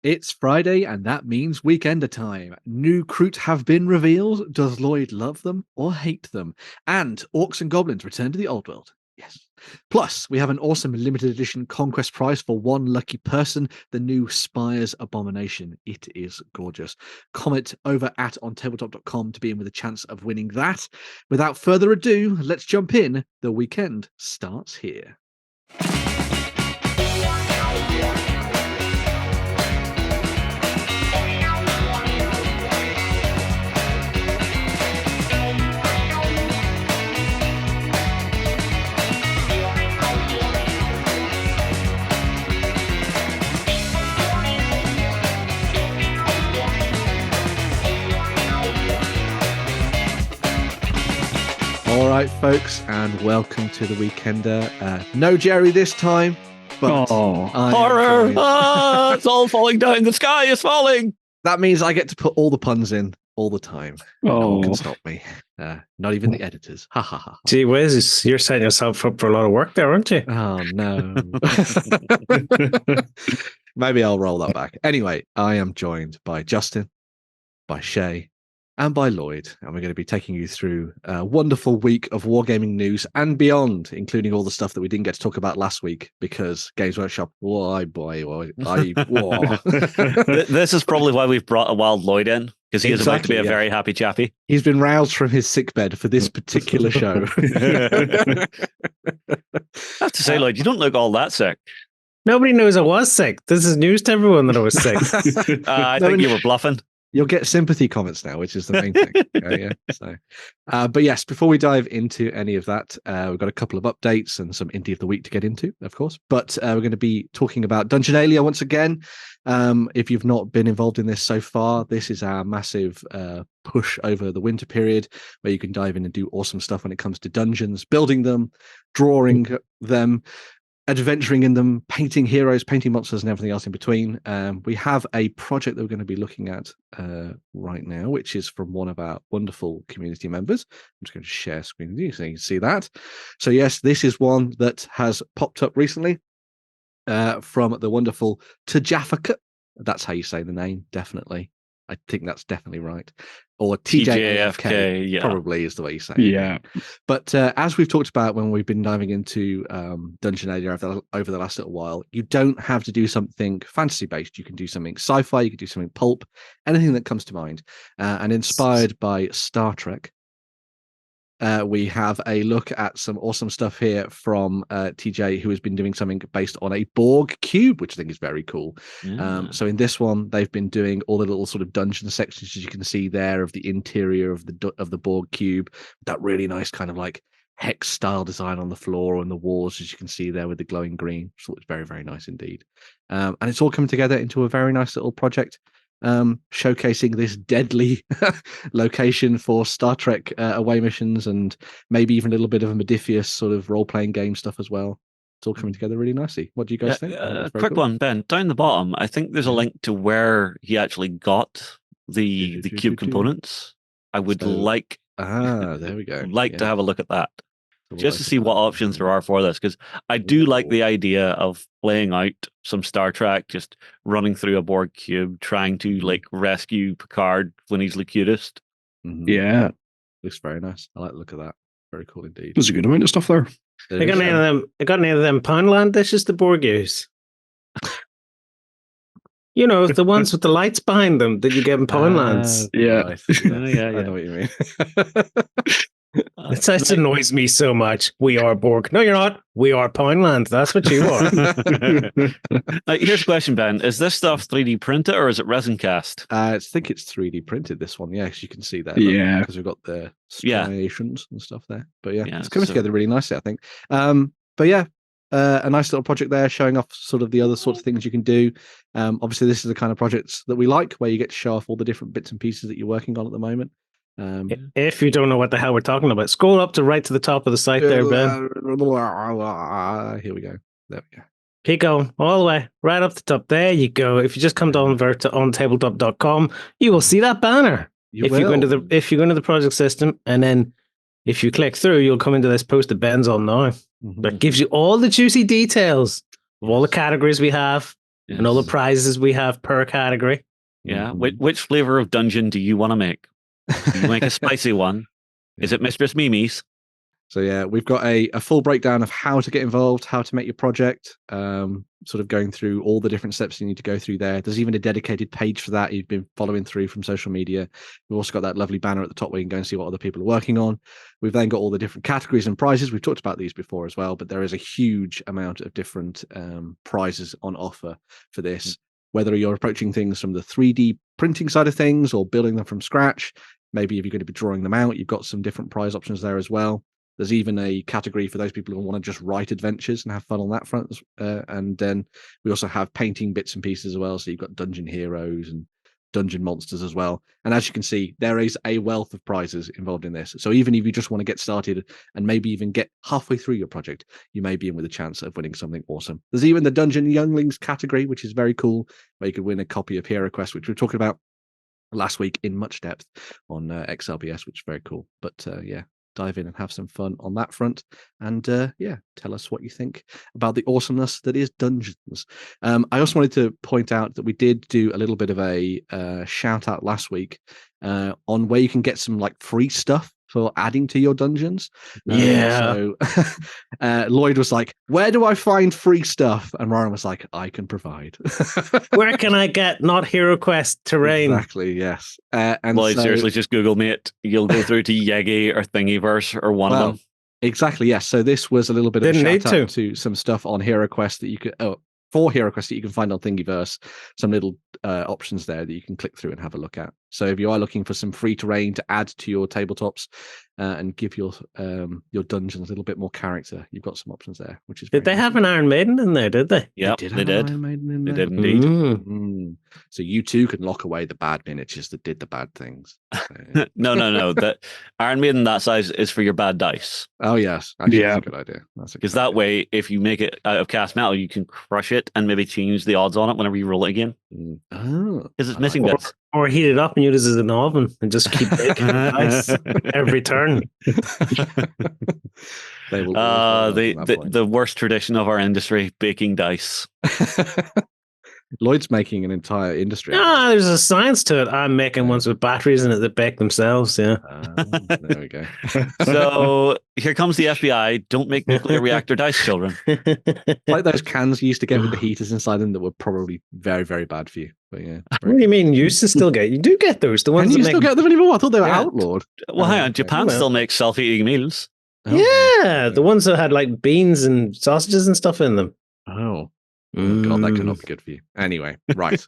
It's Friday, and that means weekender time. New Kroot have been revealed. Does Lloyd love them or hate them? And Orcs and Goblins return to the old world. Yes. Plus, we have an awesome limited edition Conquest prize for one lucky person, the new Spire's Abomination. It is gorgeous. Comment over at OnTableTop.com to be in with a chance of winning that. Without further ado, let's jump in. The weekend starts here. All right, folks, and welcome to the Weekender. No Jerry this time, but horror! It's all falling down. The sky is falling. That means I get to put all the puns in all the time. No one can stop me. Not even the editors. Ha ha ha. Gee whiz, you're setting yourself up for a lot of work there, aren't you? Oh no. Maybe I'll roll that back. Anyway, I am joined by Justin, by Shay, and by Lloyd, and we're going to be taking you through a wonderful week of wargaming news and beyond, including all the stuff that we didn't get to talk about last week because Games Workshop, This is probably why we've brought a wild Lloyd in, because he is about to be a very happy chappy. He's been roused from his sickbed for this particular show. I have to say, Lloyd, you don't look all that sick. Nobody knows I was sick. This is news to everyone that I was sick. I think you were bluffing. You'll get sympathy comments now, which is the main thing. Yeah. So, but yes, before we dive into any of that, we've got a couple of updates and some indie of the week to get into, of course. But we're going to be talking about Dungeonlia once again. If you've not been involved in this so far, this is our massive push over the winter period where you can dive in and do awesome stuff when it comes to dungeons, building them, drawing them, adventuring in them, painting heroes, painting monsters, and everything else in between. We have a project that we're going to be looking at right now, which is from one of our wonderful community members. I'm just going to share screen with you so you can see that. So yes, this is one that has popped up recently from the wonderful Tajafaka. That's how you say the name, definitely. I think that's definitely right. Or TJAFK, yeah. Probably is the way you say it. Yeah. But as we've talked about when we've been diving into Dungeonlia over the last little while, you don't have to do something fantasy-based. You can do something sci-fi, you can do something pulp, anything that comes to mind. And inspired by Star Trek, we have a look at some awesome stuff here from TJ, who has been doing something based on a Borg cube, which I think is very cool. Yeah. So in this one, they've been doing all the little sort of dungeon sections, as you can see there, of the interior of the Borg cube. That really nice kind of like hex style design on the floor and the walls, as you can see there with the glowing green. So it's very, very nice indeed. And it's all coming together into a very nice little project. Showcasing this deadly location for Star Trek away missions and maybe even a little bit of a Modiphius sort of role-playing game stuff as well. It's all coming together really nicely. What do you guys think? Quick one, Ben. Down the bottom, I think there's a link to where he actually got the cube components. I would like there we go. To have a look at that. Just to see what options there are for this, because I do like the idea of playing out some Star Trek, just running through a Borg cube, trying to like rescue Picard when he's the cutest. Mm-hmm. Yeah. Looks very nice. I like the look of that. Very cool indeed. There's a good amount of stuff there. I got any of them Poundland dishes the Borg use. You know, the ones with the lights behind them that you get in Poundlands. Yeah. Nice. I know what you mean. It annoys me so much. We are Borg. No, you're not. We are Poundland. That's what you are. Here's a question, Ben. Is this stuff 3D printed or is it resin cast? I think it's 3D printed, this one. Yeah, as you can see there. Yeah. Because we've got the striations and stuff there. But yeah, it's coming together really nicely, I think. But yeah, a nice little project there showing off sort of the other sorts of things you can do. Obviously, this is the kind of projects that we like, where you get to show off all the different bits and pieces that you're working on at the moment. If you don't know what the hell we're talking about, scroll up to right to the top of the site there, Ben. Here we go. There we go. Keep going all the way right up the top. There you go. If you just come over to OnTableTop.com, you will see that banner. If you go into the project system, and then if you click through, you'll come into this post that Ben's on now. That gives you all the juicy details of all the categories we have, and all the prizes we have per category. Yeah. Which flavor of dungeon do you want to make? Do you make a spicy one? Is it Mistress Mimi's? So yeah, we've got a full breakdown of how to get involved, how to make your project, sort of going through all the different steps you need to go through there. There's even a dedicated page for that you've been following through from social media. We've also got that lovely banner at the top where you can go and see what other people are working on. We've then got all the different categories and prizes. We've talked about these before as well, but there is a huge amount of different prizes on offer for this. Whether you're approaching things from the 3D printing side of things or building them from scratch, maybe if you're going to be drawing them out, you've got some different prize options there as well. There's even a category for those people who want to just write adventures and have fun on that front. And then we also have painting bits and pieces as well. So you've got dungeon heroes and dungeon monsters as well. And as you can see, there is a wealth of prizes involved in this. So even if you just want to get started and maybe even get halfway through your project, you may be in with a chance of winning something awesome. There's even the Dungeon Younglings category, which is very cool, where you could win a copy of Hero Quest, which we were talking about last week in much depth on XLBS, which is very cool. But yeah, dive in and have some fun on that front, and tell us what you think about the awesomeness that is Dungeons. I also wanted to point out that we did do a little bit of a shout out last week on where you can get some like free stuff for adding to your dungeons. So Lloyd was like, where do I find free stuff? And Ryan was like, I can provide. Where can I get not Hero Quest terrain? Exactly, yes. And Lloyd, seriously, just Google me it. You'll go through to Yegi or Thingiverse or one of them. Exactly, yes. So this was a little bit of a shout out to some stuff on Hero Quest that you could for Hero Quest that you can find on Thingiverse, some little options there that you can click through and have a look at. So if you are looking for some free terrain to add to your tabletops and give your dungeons a little bit more character, you've got some options there. Which is did they have an Iron Maiden in there? Did they? Yeah, they did. Iron Maiden in there? They did indeed. So you too can lock away the bad miniatures that did the bad things. No. The Iron Maiden that size is for your bad dice. Oh yes, actually, that's a good idea. Because that way, if you make it out of cast metal, you can crush it and maybe change the odds on it whenever you roll it again. Because it's missing bits. Or heat it up and use it as an oven and just keep baking nice every turn. They will the worst tradition of our industry, baking dice. Lloyd's making an entire industry. Ah, there's a science to it. I'm making ones with batteries in it that bake themselves. Yeah. There we go. So here comes the FBI. Don't make nuclear reactor dice, children. Like those cans you used to get with the heaters inside them that were probably very, very bad for you. But yeah. What do you mean? You used to still get? You do get those. The ones you still get them anymore? I thought they were outlawed. Well, hang on. Japan still makes self-eating meals. Yeah, the ones that had like beans and sausages and stuff in them. Oh God, that cannot be good for you. Anyway, right.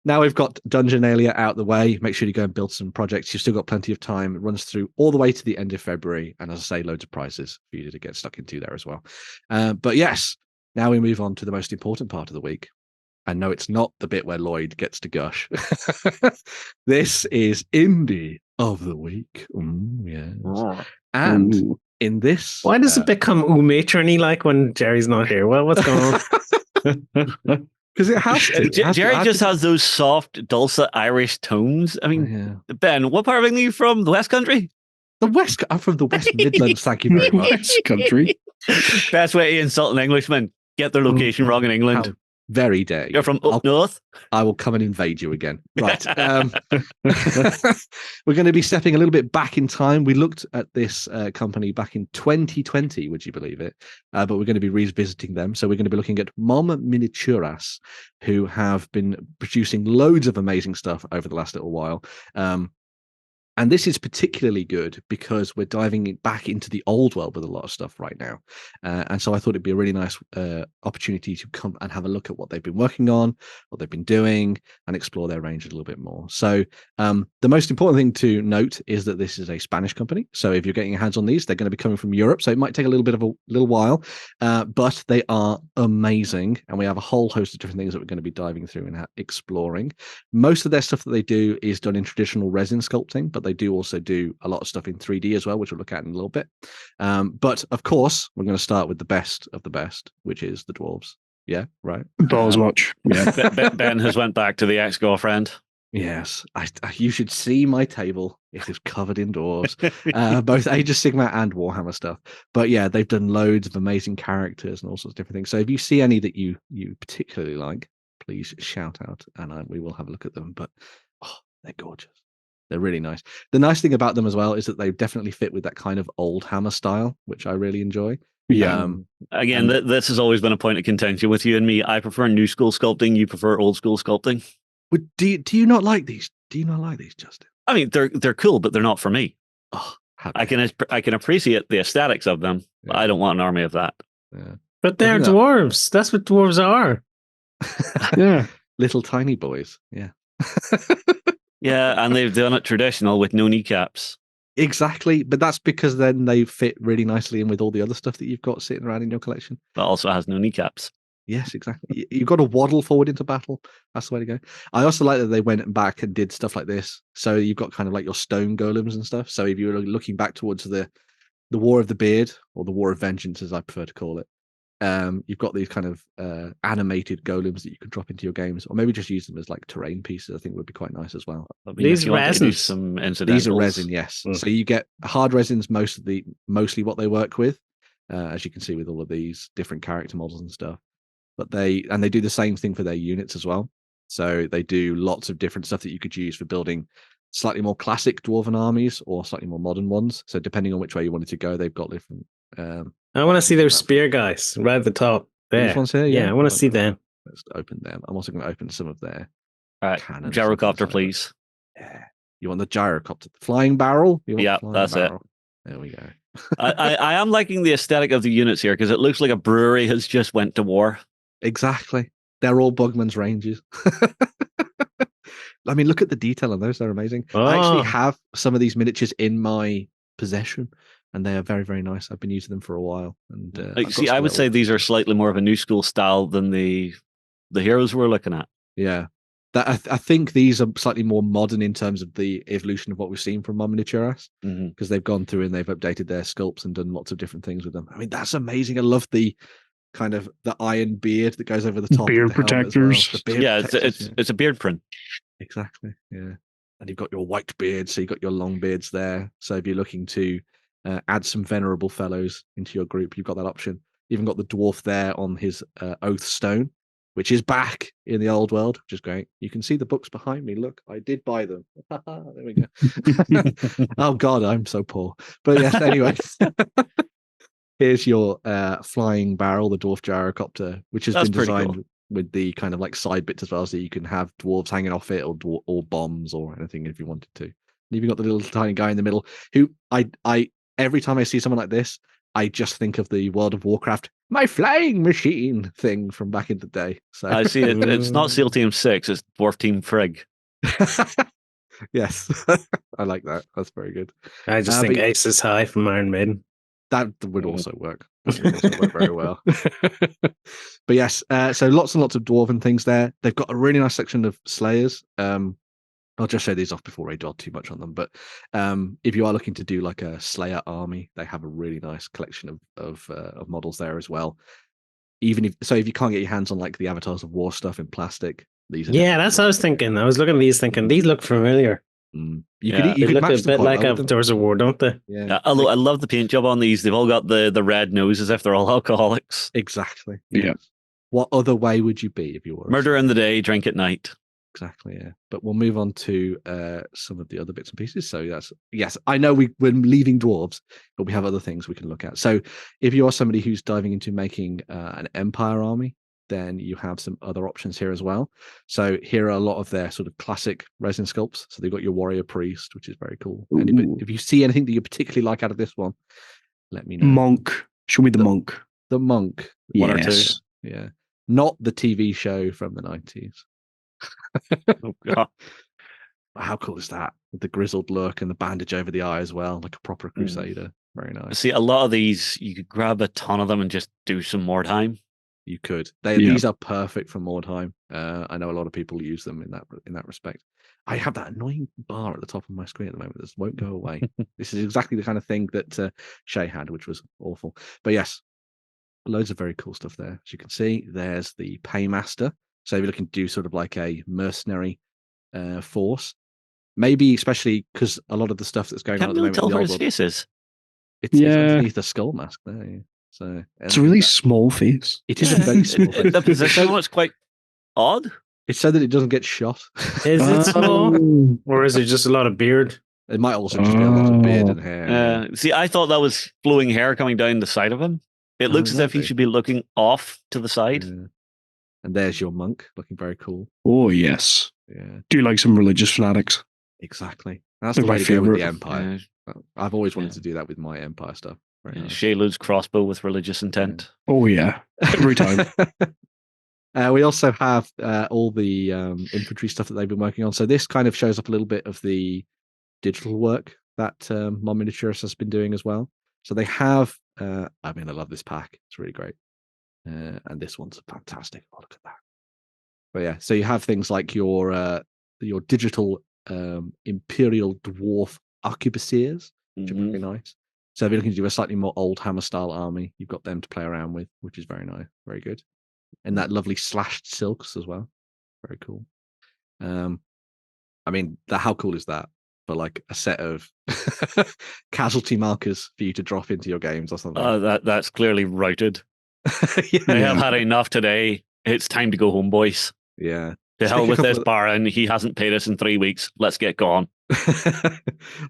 Now we've got Dungeonalia out the way. Make sure you go and build some projects. You've still got plenty of time. It runs through all the way to the end of February. And as I say, loads of prizes for you to get stuck into there as well. But yes, now we move on to the most important part of the week. And no, it's not the bit where Lloyd gets to gush. This is Indie of the Week. Yes. And in this... Why does it become matron-y like when Jerry's not here? Well, what's going on? Because it has to. Jerry just has those soft, dulcet Irish tones. I mean, Ben, what part of England are you from? The West Country? I'm from the West Midlands, thank you very much. West Country. Best way to insult an Englishman. Get their location wrong in England. How very dare you. You're from up north? I will come and invade you again. Right. We're going to be stepping a little bit back in time. We looked at this company back in 2020, would you believe it? But we're going to be revisiting them. So we're going to be looking at MOMminiaturas, who have been producing loads of amazing stuff over the last little while. And this is particularly good because we're diving back into the old world with a lot of stuff right now. And so I thought it'd be a really nice opportunity to come and have a look at what they've been working on, what they've been doing, and explore their range a little bit more. So the most important thing to note is that this is a Spanish company. So if you're getting your hands on these, they're going to be coming from Europe. So it might take a little while, but they are amazing. And we have a whole host of different things that we're going to be diving through and exploring. Most of their stuff that they do is done in traditional resin sculpting, but they do also do a lot of stuff in 3D as well, which we'll look at in a little bit. But of course, we're going to start with the best of the best, which is the dwarves. Yeah, right. Balls watch. Yeah. Ben has went back to the ex-girlfriend. Yes, you should see my table. It is covered in dwarves, both Age of Sigmar and Warhammer stuff. But yeah, they've done loads of amazing characters and all sorts of different things. So if you see any that you particularly like, please shout out, and we will have a look at them. But they're gorgeous. They're really nice. The nice thing about them as well is that they definitely fit with that kind of old hammer style, which I really enjoy. Yeah. Again, this has always been a point of contention with you and me. I prefer new school sculpting. You prefer old school sculpting. But do you not like these? Do you not like these, Justin? I mean, they're cool, but they're not for me. Oh, I can appreciate the aesthetics of them. But I don't want an army of that. Yeah. But they're dwarves. That's what dwarves are. Yeah. Little tiny boys. Yeah. Yeah, and they've done it traditional with no kneecaps. Exactly, but that's because then they fit really nicely in with all the other stuff that you've got sitting around in your collection. But also has no kneecaps. Yes, exactly. You've got to waddle forward into battle. That's the way to go. I also like that they went back and did stuff like this. So you've got kind of like your stone golems and stuff. So if you're looking back towards the War of the Beard, or the War of Vengeance, as I prefer to call it, you've got these kind of animated golems that you can drop into your games, or maybe just use them as like terrain pieces. I think would be quite nice as well. I mean, These resins. These are resin, yes. So you get hard resins, mostly what they work with, as you can see with all of these different character models and stuff. But they do the same thing for their units as well. So they do lots of different stuff that you could use for building slightly more classic dwarven armies or slightly more modern ones. So depending on which way you wanted to go, they've got different. I want to see their spear guys right at the top there. These ones here, yeah, I want to see them. Let's open them. I'm also going to open some of their cannons. Gyrocopter, please. Yeah. You want the gyrocopter, the flying barrel? Yeah, that's it. There we go. I am liking the aesthetic of the units here because it looks like a brewery has just went to war. Exactly. They're all Bugman's ranges. I mean, look at the detail on those. They're amazing. I actually have some of these miniatures in my possession, and they are very, very nice. I've been using them for a while. And see, I would say these are slightly more of a new school style than the heroes we're looking at. Yeah. I think these are slightly more modern in terms of the evolution of what we've seen from MOMminiaturas, because they've gone through and they've updated their sculpts and done lots of different things with them. I mean, that's amazing. I love the kind of the iron beard that goes over the top. Beard of the protectors. Well. The beard protectors, it's a beard print. Exactly. Yeah. And you've got your white beard, so you've got your long beards there. So if you're looking to add some venerable fellows into your group, you've got that option. You've even got the dwarf there on his oath stone, which is back in the old world, which is great. You can see the books behind me. Look, I did buy them. There we go. Oh God, I'm so poor. But yes, anyway. Here's your flying barrel, the dwarf gyrocopter, which has been designed with the kind of like side bits as well, so you can have dwarves hanging off it, or bombs or anything if you wanted to. And you've got the little tiny guy in the middle, who I every time I see someone like this, I just think of the World of Warcraft, my flying machine thing from back in the day. So I see it. It's not SEAL Team 6, it's Dwarf Team Frigg. Yes, I like that. That's very good. I just think Ace is High from Iron Maiden. That would also work. That would also work very well. But yes, so lots and lots of dwarven things there. They've got a really nice section of slayers. I'll just show these off before I dwell too much on them. But if you are looking to do like a Slayer army, they have a really nice collection of models there as well. Even if you can't get your hands on like the Avatars of War stuff in plastic, these are that's what I was thinking. I was looking at these thinking these look familiar. You could look a bit like Avatars of War, don't they? Yeah. Although I love the paint job on these. They've all got the red nose as if they're all alcoholics. Exactly. Yeah. What other way would you be if you were murder in the day, drink at night? Exactly, yeah. But we'll move on to some of the other bits and pieces. So yes, I know we're leaving dwarves, but we have other things we can look at. So if you are somebody who's diving into making an empire army, then you have some other options here as well. So here are a lot of their sort of classic resin sculpts. So they've got your warrior priest, which is very cool. And if you see anything that you particularly like out of this one, let me know. Monk. Show me the monk. The monk. Yes. 1 or 2. Yeah. Not the TV show from the 90s. Oh, God. How cool is that? With the grizzled look and the bandage over the eye as well, like a proper crusader. Very nice. See, a lot of these, you could grab a ton of them and just do some more time. You could. These are perfect for Mordheim. I know a lot of people use them in that respect. I have that annoying bar at the top of my screen at the moment. This won't go away. This is exactly the kind of thing that Shay had, which was awful. But yes, loads of very cool stuff there. As you can see, there's the Paymaster. So if you're looking to do sort of like a mercenary force. Maybe especially because a lot of the stuff that's going on Can't at the really moment tell in the where old his world, face is. it's underneath the skull mask there. Yeah. So It's a really small face. it is a very small face. The position on it's quite odd. It's so that it doesn't get shot. Is it small? Oh. Or is it just a lot of beard? It might also just be a lot of beard and hair. Yeah. See, I thought that was flowing hair coming down the side of him. It looks as if he Exactly. should be looking off to the side. Yeah. And there's your monk, looking very cool. Oh, yes. Yeah, Do you like some religious fanatics? exactly. That's They're the my way to go with favourite. the Empire. Yeah. I've always wanted to do that with my Empire stuff. Very nice. Sheilud's crossbow with religious intent. Oh, yeah. Every time. We also have all the infantry stuff that they've been working on. So this kind of shows up a little bit of the digital work that MOMminiaturas has been doing as well. So they have, I love this pack. It's really great. And this one's fantastic. Oh, look at that. But yeah, so you have things like your digital Imperial Dwarf arquebusiers, which are very nice. So if you're looking to do a slightly more old Hammer style army, you've got them to play around with, which is very nice, very good. And that lovely slashed silks as well, very cool. How cool is that? For like a set of casualty markers for you to drop into your games or something. That's clearly routed. Yeah. They have had enough today. It's time to go home, boys. Yeah. To hell with this Baron. He hasn't paid us in 3 weeks. Let's get gone.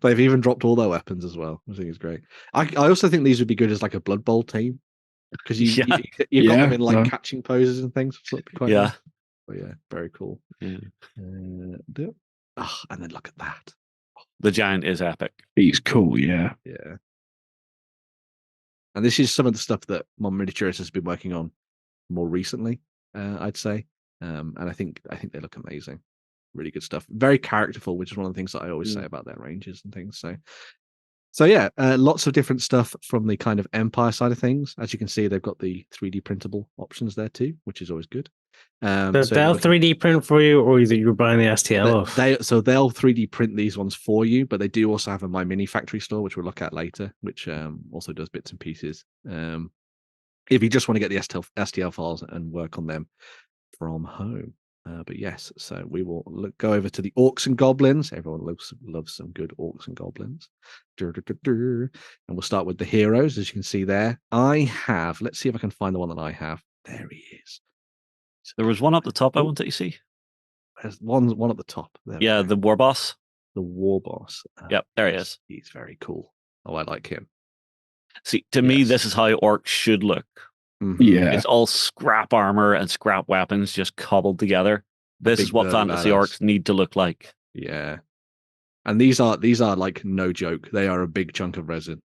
They've even dropped all their weapons as well. I think it's great. I also think these would be good as like a Blood Bowl team because you got them in like catching poses and things. So it'd be quite nice. But yeah, very cool. Yeah. And then look at that. The giant is epic. He's cool, yeah. Yeah. And this is some of the stuff that MOMminiaturas has been working on more recently, I'd say. And I think they look amazing. Really good stuff. Very characterful, which is one of the things that I always say about their ranges and things. So yeah, lots of different stuff from the kind of Empire side of things. As you can see, they've got the 3D printable options there too, which is always good. So they'll 3D print for you, or either you're buying the STL off? They'll 3D print these ones for you, but they do also have a My Mini factory store, which we'll look at later, which also does bits and pieces. If you just want to get the STL files and work on them from home. But yes, so we will go over to the Orcs and Goblins. Everyone loves some good Orcs and Goblins. And we'll start with the heroes, as you can see there. Let's see if I can find the one that I have. There he is. There was one up the top I wanted to see. There's one at the top. There the war boss. The war boss. Yep, there he is. He's very cool. Oh, I like him. See, to me, this is how Orcs should look. Mm-hmm. Yeah. It's all scrap armor and scrap weapons just cobbled together. This is what fantasy Orcs need to look like. Yeah. And these are like no joke. They are a big chunk of resin.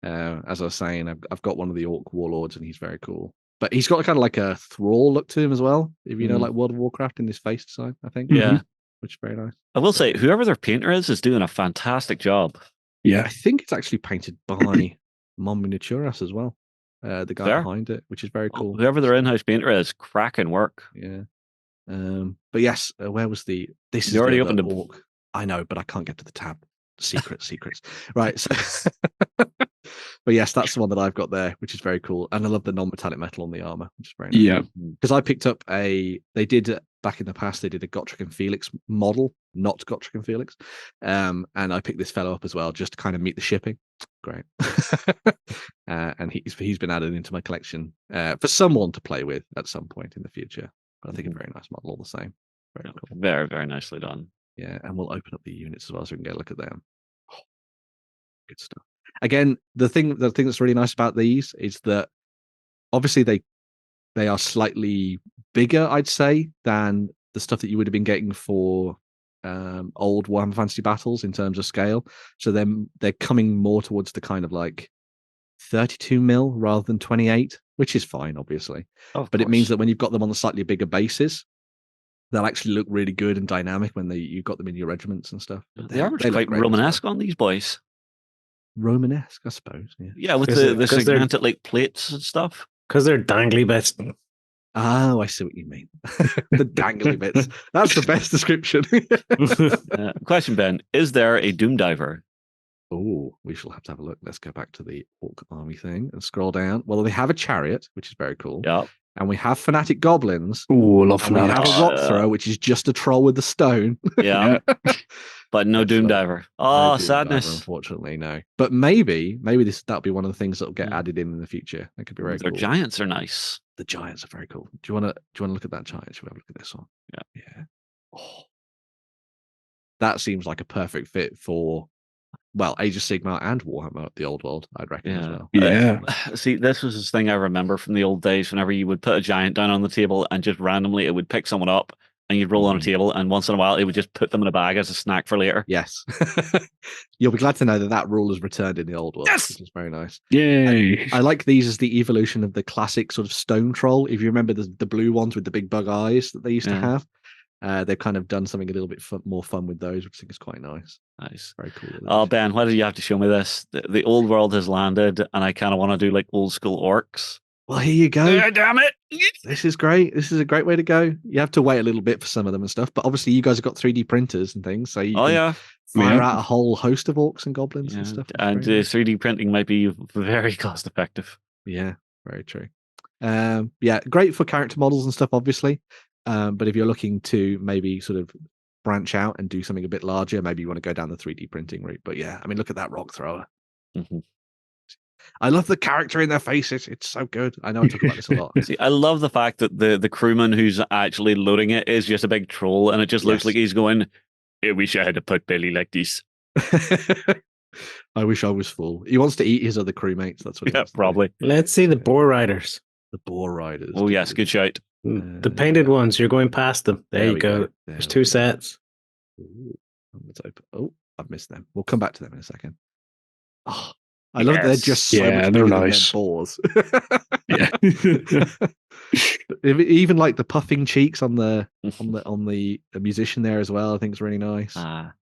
As I was saying, I've got one of the Orc warlords and he's very cool. But he's got kind of like a thrall look to him as well. If you know, like World of Warcraft in his face design, I think. Yeah. Which is very nice. I will say, whoever their painter is doing a fantastic job. Yeah. I think it's actually painted by MOMminiaturas as well. The guy behind it, which is very cool. Whoever their in-house painter is, cracking work. Yeah. But yes, where was this? Is already the opened Orc. I know, but I can't get to the tab. Secrets. Right. So but yes, that's the one that I've got there, which is very cool. And I love the non-metallic metal on the armor, which is very nice. Yeah. Because I picked up they did back in the past, they did a Gotrek and Felix model, not Gotrek and Felix. And I picked this fellow up as well, just to kind of meet the shipping. Great. And he's been added into my collection for someone to play with at some point in the future. But I think a very nice model all the same. Very cool. Very, very nicely done. Yeah, and we'll open up the units as well so we can get a look at them. Oh, good stuff. Again, the thing that's really nice about these is that obviously they are slightly bigger, I'd say, than the stuff that you would have been getting for old Warhammer Fantasy Battles in terms of scale. So they're coming more towards the kind of like 32 mil rather than 28, which is fine, obviously. But it means that when you've got them on the slightly bigger bases, they'll actually look really good and dynamic when you've got them in your regiments and stuff. They are quite Romanesque on these boys. Romanesque, I suppose. Yeah, with the segmented like plates and stuff. Because they're dangly bits. Oh, I see what you mean. The dangly bits. That's the best description. Question, Ben. Is there a Doom Diver? Oh, we shall have to have a look. Let's go back to the Orc army thing and scroll down. Well, they have a chariot, which is very cool. Yeah. and we have fanatic goblins. Oh, I love And we have fanatics. a rock thrower, which is just a troll with the stone. Yeah. But no That's, Doom uh, Diver. No Oh, Doom sadness. Diver, unfortunately, no. But maybe that'll be one of the things that'll get added in the future. That could be very Their cool. giants are nice. The giants are very cool. Do you want to look at that giant? Should we have a look at this one? Yeah. Oh, that seems like a perfect fit for, well, Age of Sigmar and Warhammer, the old world, I'd reckon as well. Yeah. See, this was this thing I remember from the old days. Whenever you would put a giant down on the table and just randomly it would pick someone up, and you'd roll on a table, and once in a while it would just put them in a bag as a snack for later. Yes. You'll be glad to know that rule is returned in the old world. Yes! Which is very nice. Yay. I like these as the evolution of the classic sort of stone troll. If you remember the blue ones with the big bug eyes that they used to have, they've kind of done something a little bit more fun with those, which I think is quite nice. Nice. Very cool. Oh, Ben, why did you have to show me this? The old world has landed, and I kind of want to do like old school orcs. Well, here you go. Damn it! This is great. This is a great way to go. You have to wait a little bit for some of them and stuff, but obviously you guys have got 3D printers and things, so you can fire out a whole host of orcs and goblins and stuff. And 3D printing might be very cost effective. Yeah, very true. Yeah, great for character models and stuff, obviously. But if you're looking to maybe sort of branch out and do something a bit larger, maybe you want to go down the 3D printing route. But yeah, I mean, look at that rock thrower. Mm-hmm. I love the character in their faces. It's so good. I know I talk about this a lot. See, I love the fact that the crewman who's actually loading it is just a big troll, and it just looks like he's going, I wish I had to put belly like this. I wish I was full. He wants to eat his other crewmates. That's what he wants probably. Let's see the boar riders. The boar riders. Oh, yes, good shout. The painted ones, you're going past them. There you go. There's two sets. Ooh, let's open. Oh, I've missed them. We'll come back to them in a second. Oh, I love that they're just so much bigger than their boars. Yeah. Even like the puffing cheeks on the musician there as well, I think is really nice. I'll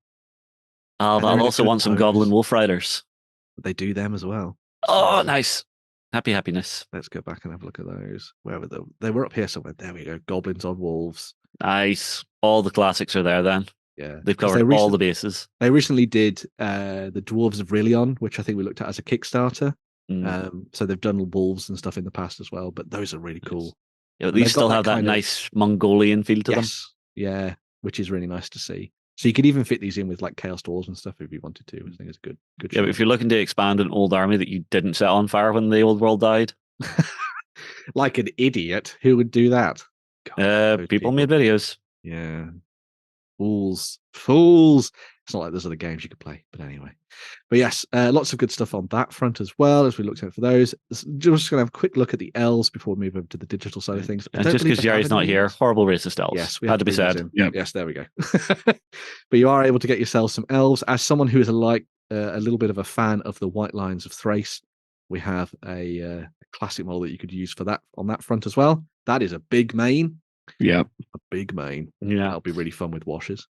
also want some goblin wolf riders. They do them as well. Oh, nice. Happiness. Let's go back and have a look at those. Where were they were up here somewhere. There we go. Goblins on wolves. Nice. All the classics are there then. Yeah. They've covered all the bases. They recently did the Dwarves of Rillion, which I think we looked at as a Kickstarter. So they've done wolves and stuff in the past as well, but those are really cool. Yeah, these still have that nice Mongolian feel to them. Yeah, which is really nice to see. So you could even fit these in with like Chaos Dwarves and stuff if you wanted to. I think it's a good Yeah, but if you're looking to expand an old army that you didn't set on fire when the old world died. Like an idiot, who would do that? God, people made videos. Yeah. Fools. It's not like there's other games you could play, but anyway. But yes, lots of good stuff on that front as well as we looked at for those. Just going to have a quick look at the elves before we move over to the digital side of things. And just because Jerry's not here, horrible racist elves. Yes, we had to be said. Yep. Yes, there we go. But you are able to get yourself some elves. As someone who is a little bit of a fan of the White Lions of Thrace, we have a classic model that you could use for that on that front as well. That is a big main. Yeah. A big main. Yeah. That'll be really fun with washes.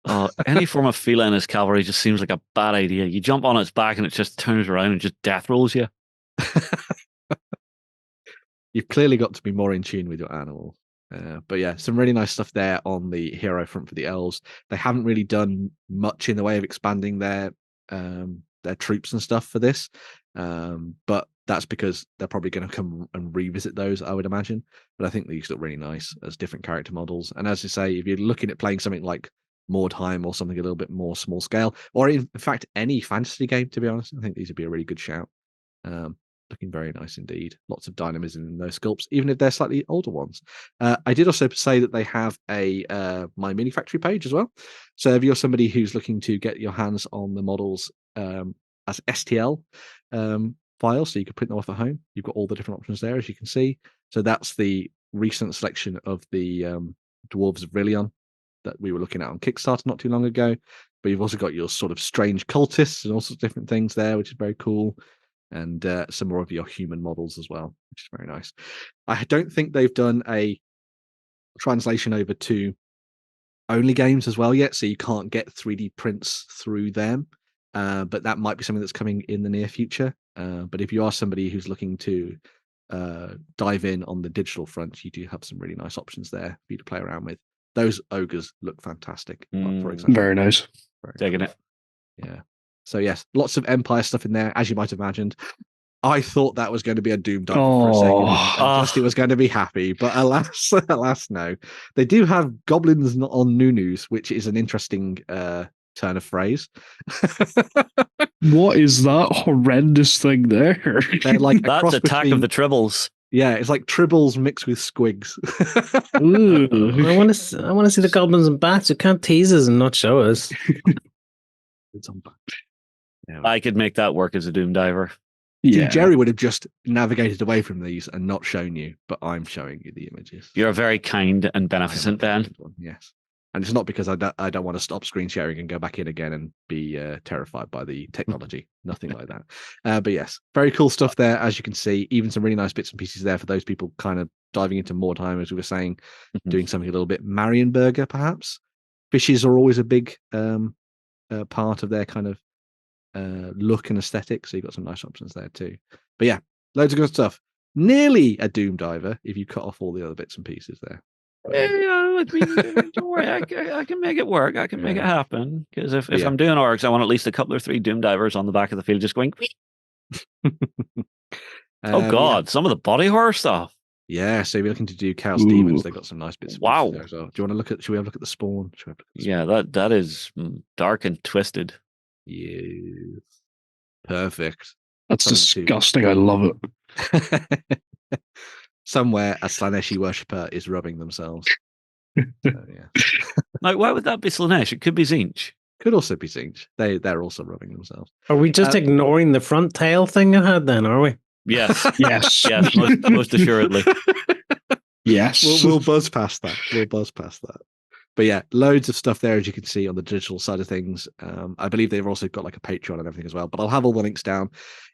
Any form of feline as cavalry just seems like a bad idea. You jump on its back and it just turns around and just death rolls you. You've clearly got to be more in tune with your animal. But yeah, some really nice stuff there on the hero front for the elves. They haven't really done much in the way of expanding their troops and stuff for this. But that's because they're probably going to come and revisit those, I would imagine. But I think these look really nice as different character models. And as you say, if you're looking at playing something like Mordheim or something a little bit more small scale, or in fact, any fantasy game, to be honest, I think these would be a really good shout. Looking very nice indeed. Lots of dynamism in those sculpts, even if they're slightly older ones. I did also say that they have a My Mini Factory page as well. So if you're somebody who's looking to get your hands on the models as STL files, so you can print them off at home, you've got all the different options there, as you can see. So that's the recent selection of the Dwarves of Rillion that we were looking at on Kickstarter not too long ago. But you've also got your sort of strange cultists and all sorts of different things there, which is very cool. And some more of your human models as well, which is very nice. I don't think they've done a translation over to only games as well yet, so you can't get 3D prints through them. But that might be something that's coming in the near future. But if you are somebody who's looking to dive in on the digital front, you do have some really nice options there for you to play around with. Those ogres look fantastic, for example. Very nice. Taking it. Yeah. So yes, lots of Empire stuff in there, as you might have imagined. I thought that was going to be a Doom Diver for a second. Oh. Dusty was going to be happy, but alas, no. They do have Goblins not on Nunus, which is an interesting turn of phrase. What is that horrendous thing there? They're like a That's cross Attack between, of the Tribbles. Yeah, it's like Tribbles mixed with Squigs. Ooh. I want to see the goblins and bats. You can't tease us and not show us. It's on back. Yeah. I could make that work as a Doom Diver. Yeah. Jerry would have just navigated away from these and not shown you, but I'm showing you the images. You're a very kind and beneficent Ben. Yes. And it's not because I don't want to stop screen sharing and go back in again and be terrified by the technology. Nothing like that. But yes, very cool stuff there, as you can see. Even some really nice bits and pieces there for those people kind of diving into more time, as we were saying, doing something a little bit Marienburger, perhaps. Fishes are always a big part of their kind of look and aesthetic, so you've got some nice options there too. But yeah, loads of good stuff. Nearly a Doom Diver if you cut off all the other bits and pieces there. Yeah, I mean, don't worry, I can make it work. I can make it happen. Because if I'm doing orcs, I want at least a couple or three Doom Divers on the back of the field just going. Oh God, some of the body horror stuff. Yeah, so if you're looking to do Chaos Demons, they've got some nice bits. Wow. There as well. Do you want to look at? Should we have a look at the spawn? Yeah, that is dark and twisted. Yes. Perfect. That's disgusting. I love it. Somewhere a Slaneshi worshipper is rubbing themselves. Yeah. Like, why would that be Slanesh? It could be Tzeentch. Could also be Tzeentch. They're also rubbing themselves. Are we just ignoring the front tail thing I had then, are we? Yes. Yes. Yes, most assuredly. Yes. We'll buzz past that. But yeah, loads of stuff there, as you can see, on the digital side of things. I believe they've also got like a Patreon and everything as well. But I'll have all the links down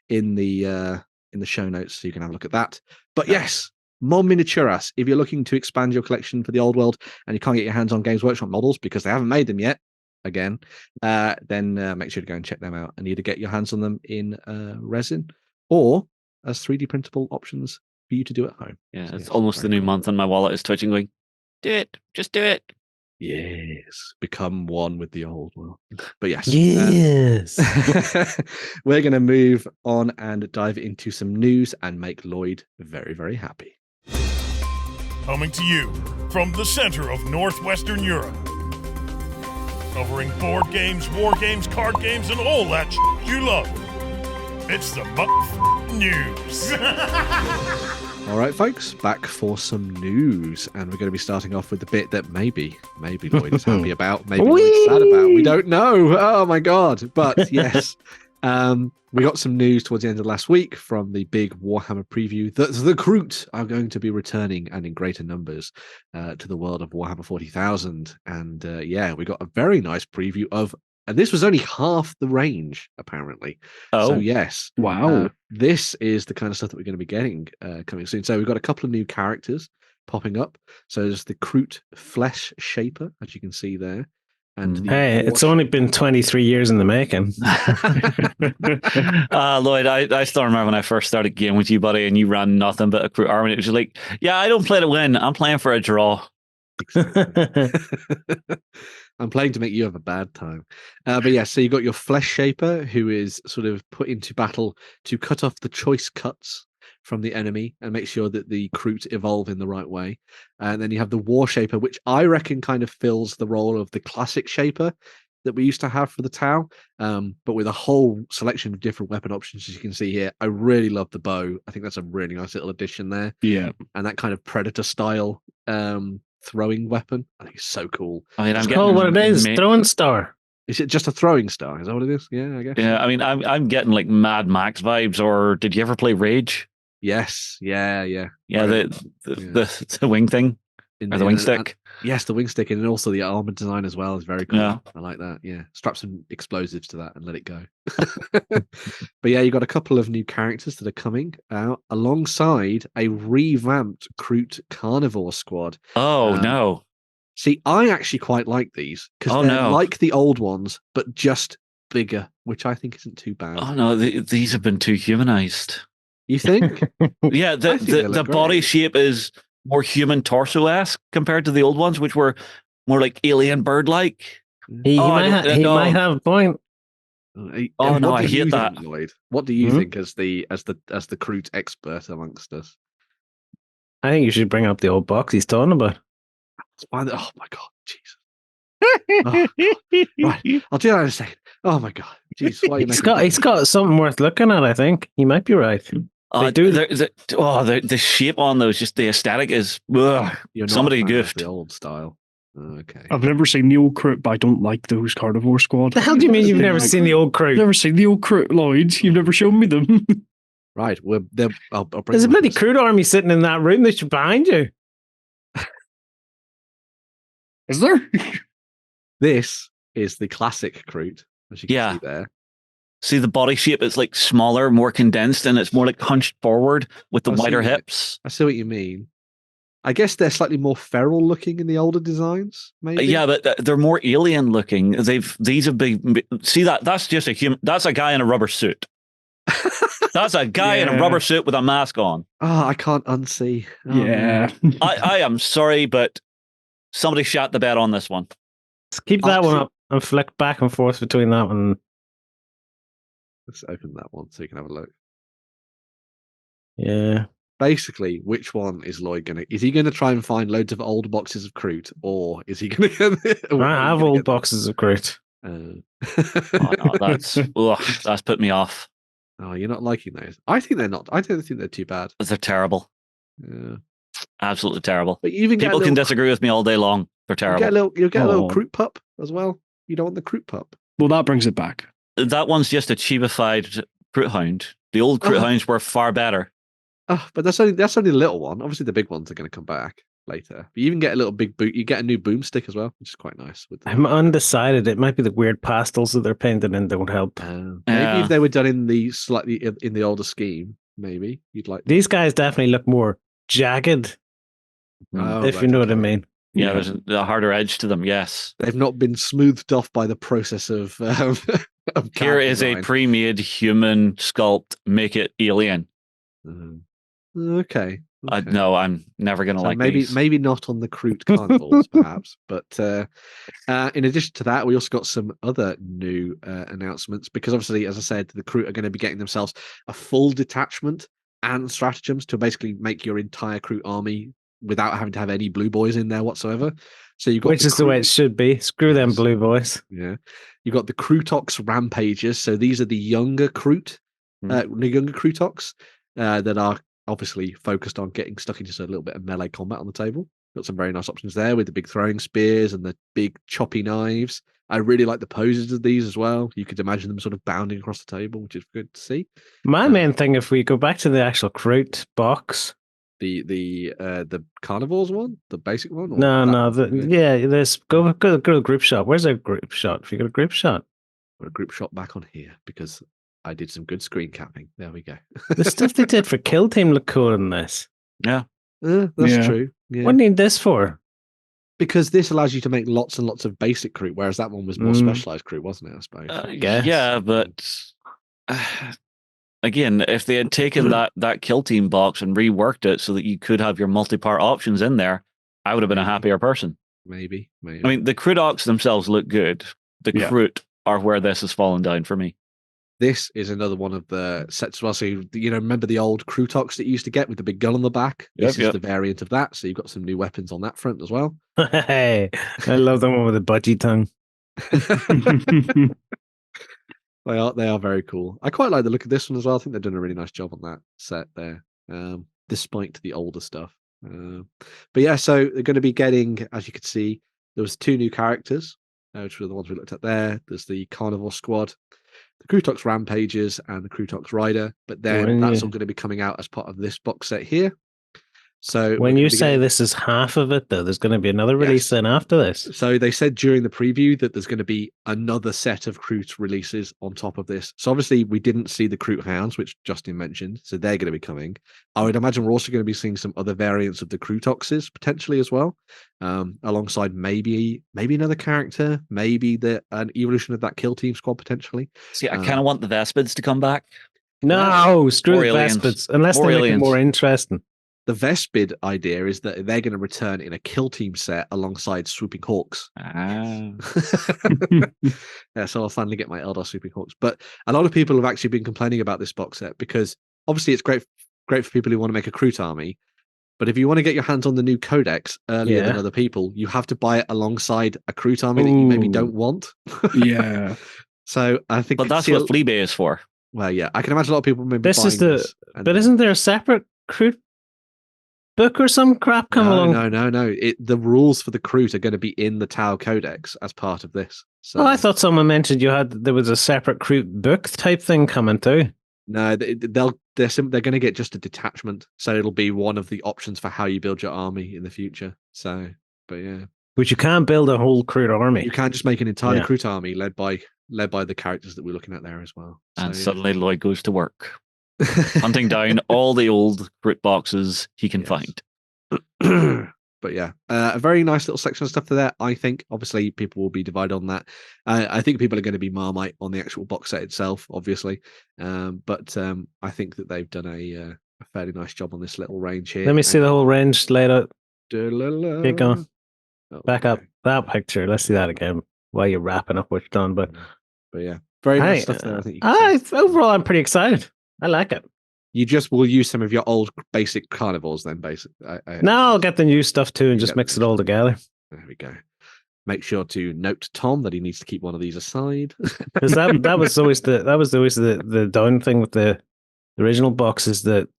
in the show notes so you can have a look at that. But yes, MOMminiaturas. If you're looking to expand your collection for the old world and you can't get your hands on Games Workshop models because they haven't made them yet, again, then make sure to go and check them out and either get your hands on them in resin or as 3D printable options for you to do at home. Yeah, so it's almost the new month and my wallet is twitching going, do it, just do it. Yes, become one with the old world. But yes. Yes. We're going to move on and dive into some news and make Lloyd very, very happy. Coming to you from the center of Northwestern Europe. Covering board games, war games, card games, and all that you love. It's the news. All right, folks, back for some news. And we're going to be starting off with the bit that maybe Lloyd is happy about, maybe Lloyd's sad about. We don't know. Oh, my God. But yes, we got some news towards the end of last week from the big Warhammer preview that the Kroot are going to be returning and in greater numbers to the world of Warhammer 40,000. And yeah, we got a very nice preview of, and this was only half the range, apparently. Oh, so yes. Wow. This is the kind of stuff that we're going to be getting coming soon. So we've got a couple of new characters popping up. So there's the Kroot Flesh Shaper, as you can see there. And hey, it's only been 23 years in the making. Lloyd, I still remember when I first started gaming with you, buddy, and you ran nothing but a Kroot army. It was like, yeah, I don't play to win. I'm playing for a draw. I'm playing to make you have a bad time. But yeah, so you got your Flesh Shaper, who is sort of put into battle to cut off the choice cuts from the enemy and make sure that the Kroot evolve in the right way. And then you have the War Shaper, which I reckon kind of fills the role of the classic Shaper that we used to have for the Tau, but with a whole selection of different weapon options, as you can see here. I really love the bow. I think that's a really nice little addition there. Yeah. And that kind of Predator style throwing weapon, I think it's so cool. I mean, it's called what it is, throwing star. Is it just a throwing star? Is that what it is? Yeah, I guess. Yeah, I mean, I'm getting like Mad Max vibes. Or did you ever play Rage? Yes. Yeah. Yeah, the wing thing or the wing stick. Yes, the wing stick, and also the armor design as well is very cool. Yeah. I like that. Yeah, strap some explosives to that and let it go. But yeah, you got a couple of new characters that are coming out alongside a revamped Kroot Carnivore squad. Oh no! See, I actually quite like these because they're like the old ones, but just bigger, which I think isn't too bad. Oh no, these have been too humanized. You think? Yeah, the body shape is more human torso-esque compared to the old ones, which were more like alien bird-like. He might have a point. Oh, no, What I do you hate that. think, Lloyd? What do you think as the Kroot expert amongst us? I think you should bring up the old box he's talking about. Oh my god, Jesus! Oh, God. Right, I'll do that in a second. Oh my god, jeez, why are you He's got something worth looking at. I think he might be right. The shape on those, just the aesthetic is. Ugh, You're not somebody a fan of goofed. the old style. Okay. I've never seen the old Kroot, but I don't like those Carnivore Squad. The hell do you mean you've never seen the old Kroot? Never seen the old Kroot, Lloyd. You've never shown me them. Right, I'll bring There's a them up bloody in Kroot army sitting in that room that's behind you. Is there? This is the classic Kroot, as you can see there. See the body shape? It's like smaller, more condensed, and it's more like hunched forward with the wider hips. I see what you mean. I guess they're slightly more feral looking in the older designs, maybe. Yeah, but they're more alien looking. These have been. See that's just a human. That's a guy in a rubber suit. That's a guy in a rubber suit with a mask on. Oh, I can't unsee. Oh, yeah. I am sorry, but somebody shot the bed on this one. Let's keep that one up and flick back and forth between that one. Let's open that one so you can have a look. Yeah. Basically, which one is Lloyd going to... Is he going to try and find loads of old boxes of Kroot, or is he going to... I have old boxes of Kroot. Oh, no, that's put me off. Oh, you're not liking those? I think they're not. I don't think they're too bad. They're terrible. Yeah. Absolutely terrible. But you even people can disagree with me all day long. They're terrible. You'll get a little Kroot pup as well. You don't want the Kroot pup. Well, that brings it back. That one's just a cheapified Kroot hound. The old Kroot hounds were far better. Oh, but that's only the little one. Obviously, the big ones are going to come back later. But you even get a little big boot. You get a new boomstick as well, which is quite nice. I'm undecided. It might be the weird pastels that they're painted in don't help. Maybe if they were done in the older scheme, maybe you'd like. These guys definitely look more jagged, if you know what I mean. Yeah, there's a harder edge to them. Yes, they've not been smoothed off by the process of. Here is a pre-made human sculpt. Make it alien. Okay. No, I'm never going to like these. Maybe not on the Kroot carnivals, perhaps. But in addition to that, we also got some other new announcements because obviously, as I said, the Kroot are going to be getting themselves a full detachment and stratagems to basically make your entire Kroot army without having to have any blue boys in there whatsoever. So you've got which is the way it should be. Screw them blue boys. Yeah, you've got the Krootox rampages. So these are the younger Kroot, younger Krootox that are obviously focused on getting stuck into a little bit of melee combat on the table. Got some very nice options there with the big throwing spears and the big choppy knives. I really like the poses of these as well. You could imagine them sort of bounding across the table, which is good to see. My main thing, if we go back to the actual Kroot box, the carnivores one, the basic one. There's go to a group shot. Where's our group shot? If you got a group shot, got a group shot back on here because I did some good screen capping. There we go. The stuff they did for Kill Team look cool in this. Yeah, that's true. Yeah. What do you need this for? Because this allows you to make lots and lots of basic Kroot, whereas that one was more specialized Kroot, wasn't it? I suppose. I guess. Yeah, but again, if they had taken that Kill Team box and reworked it so that you could have your multi-part options in there, I would have been a happier person. Maybe. I mean, the Krootox themselves look good. The Kroot are where this has fallen down for me. This is another one of the sets as well. So, remember the old Krootox that you used to get with the big gun on the back? This is the variant of that. So you've got some new weapons on that front as well. Hey, I love the one with the budgie tongue. They are very cool. I quite like the look of this one as well. I think they're doing a really nice job on that set there, despite the older stuff. But yeah, so they're going to be getting, as you can see, there was 2 new characters, which were the ones we looked at there. There's the Carnivore Squad, the Krootox Rampages, and the Krootox Rider. But then that's all going to be coming out as part of this box set here. So when you say this is half of it, though, there's going to be another release then after this. So they said during the preview that there's going to be another set of Kroot releases on top of this. So obviously we didn't see the Kroot Hounds, which Justin mentioned. So they're going to be coming. I would imagine we're also going to be seeing some other variants of the Krootoxes potentially as well, alongside maybe another character, maybe an evolution of that Kill Team squad potentially. See, I kind of want the Vespids to come back. No, screw the Vespids, unless they make it more interesting. The Vespid idea is that they're going to return in a kill team set alongside Swooping Hawks. Ah. Yeah, so I'll finally get my Eldar Swooping Hawks. But a lot of people have actually been complaining about this box set because obviously it's great for people who want to make a Kroot army. But if you want to get your hands on the new codex earlier than other people, you have to buy it alongside a Kroot army that you maybe don't want. Yeah. So I think, But that's what Fleabay is for. Well, yeah, I can imagine a lot of people maybe This buying is the. this. But isn't there a separate Kroot book or some crap coming along? No. The rules for the Kroot are going to be in the Tau Codex as part of this. So, Oh, I thought someone mentioned there was a separate Kroot book type thing coming too. no, they're going to get just a detachment, so it'll be one of the options for how you build your army in the future. So, but yeah, But you can't build a whole Kroot army. you can't just make an entirely Kroot army led by the characters that we're looking at there as well. And So, suddenly Lloyd goes to work, hunting down all the old Kroot boxes he can find. But yeah, a very nice little section of stuff there. I think obviously people will be divided on that. I think people are going to be Marmite on the actual box set itself, obviously. But I think that they've done a fairly nice job on this little range here. Let me see the whole range laid out. Keep going. Oh, Back up that picture. Let's see that again while you're wrapping up what you've done. But yeah, very nice stuff there. I think. Overall, I'm pretty excited. I like it. You just will use some of your old basic carnivores then, basically. No, I'll get the new stuff too and just mix it all together. There we go. Make sure to note Tom that he needs to keep one of these aside. Because that was always the down thing with the original box is that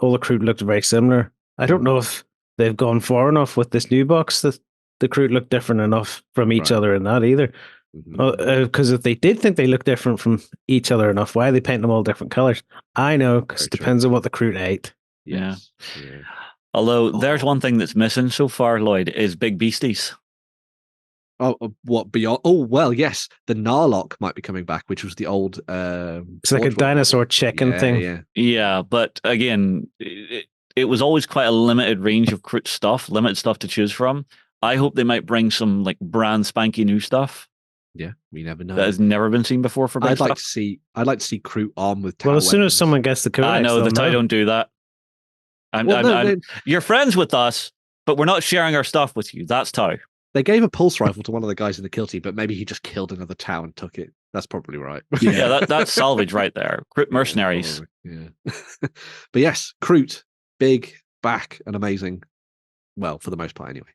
all the Kroot looked very similar. I don't know if they've gone far enough with this new box that the Kroot look different enough from each other in that either. Because if they did think they look different from each other enough, why are they painting them all different colors? I know, because it depends on what the Kroot ate. Yeah. Although there's one thing that's missing so far, Lloyd, is big beasties. Oh, what beyond? Oh, well, yes, the Narlock might be coming back, which was the old. It's like a dinosaur chicken thing. Yeah, but again, it was always quite a limited range of Kroot stuff, limited stuff to choose from. I hope they might bring some like brand spanky new stuff. Yeah, we never know. That has never been seen before for big I'd stuff. like to see Kroot armed with Tau Well, as soon weapons. as someone gets the codex, I know the Tau don't do that. You're friends with us, but we're not sharing our stuff with you. That's Tau. They gave a pulse rifle to one of the guys in the kill team, but maybe he just killed another Tau and took it. That's probably right. Yeah, that's salvage right there. Kroot mercenaries. Yeah. But yes, Kroot, big, back, and amazing. Well, for the most part, anyway.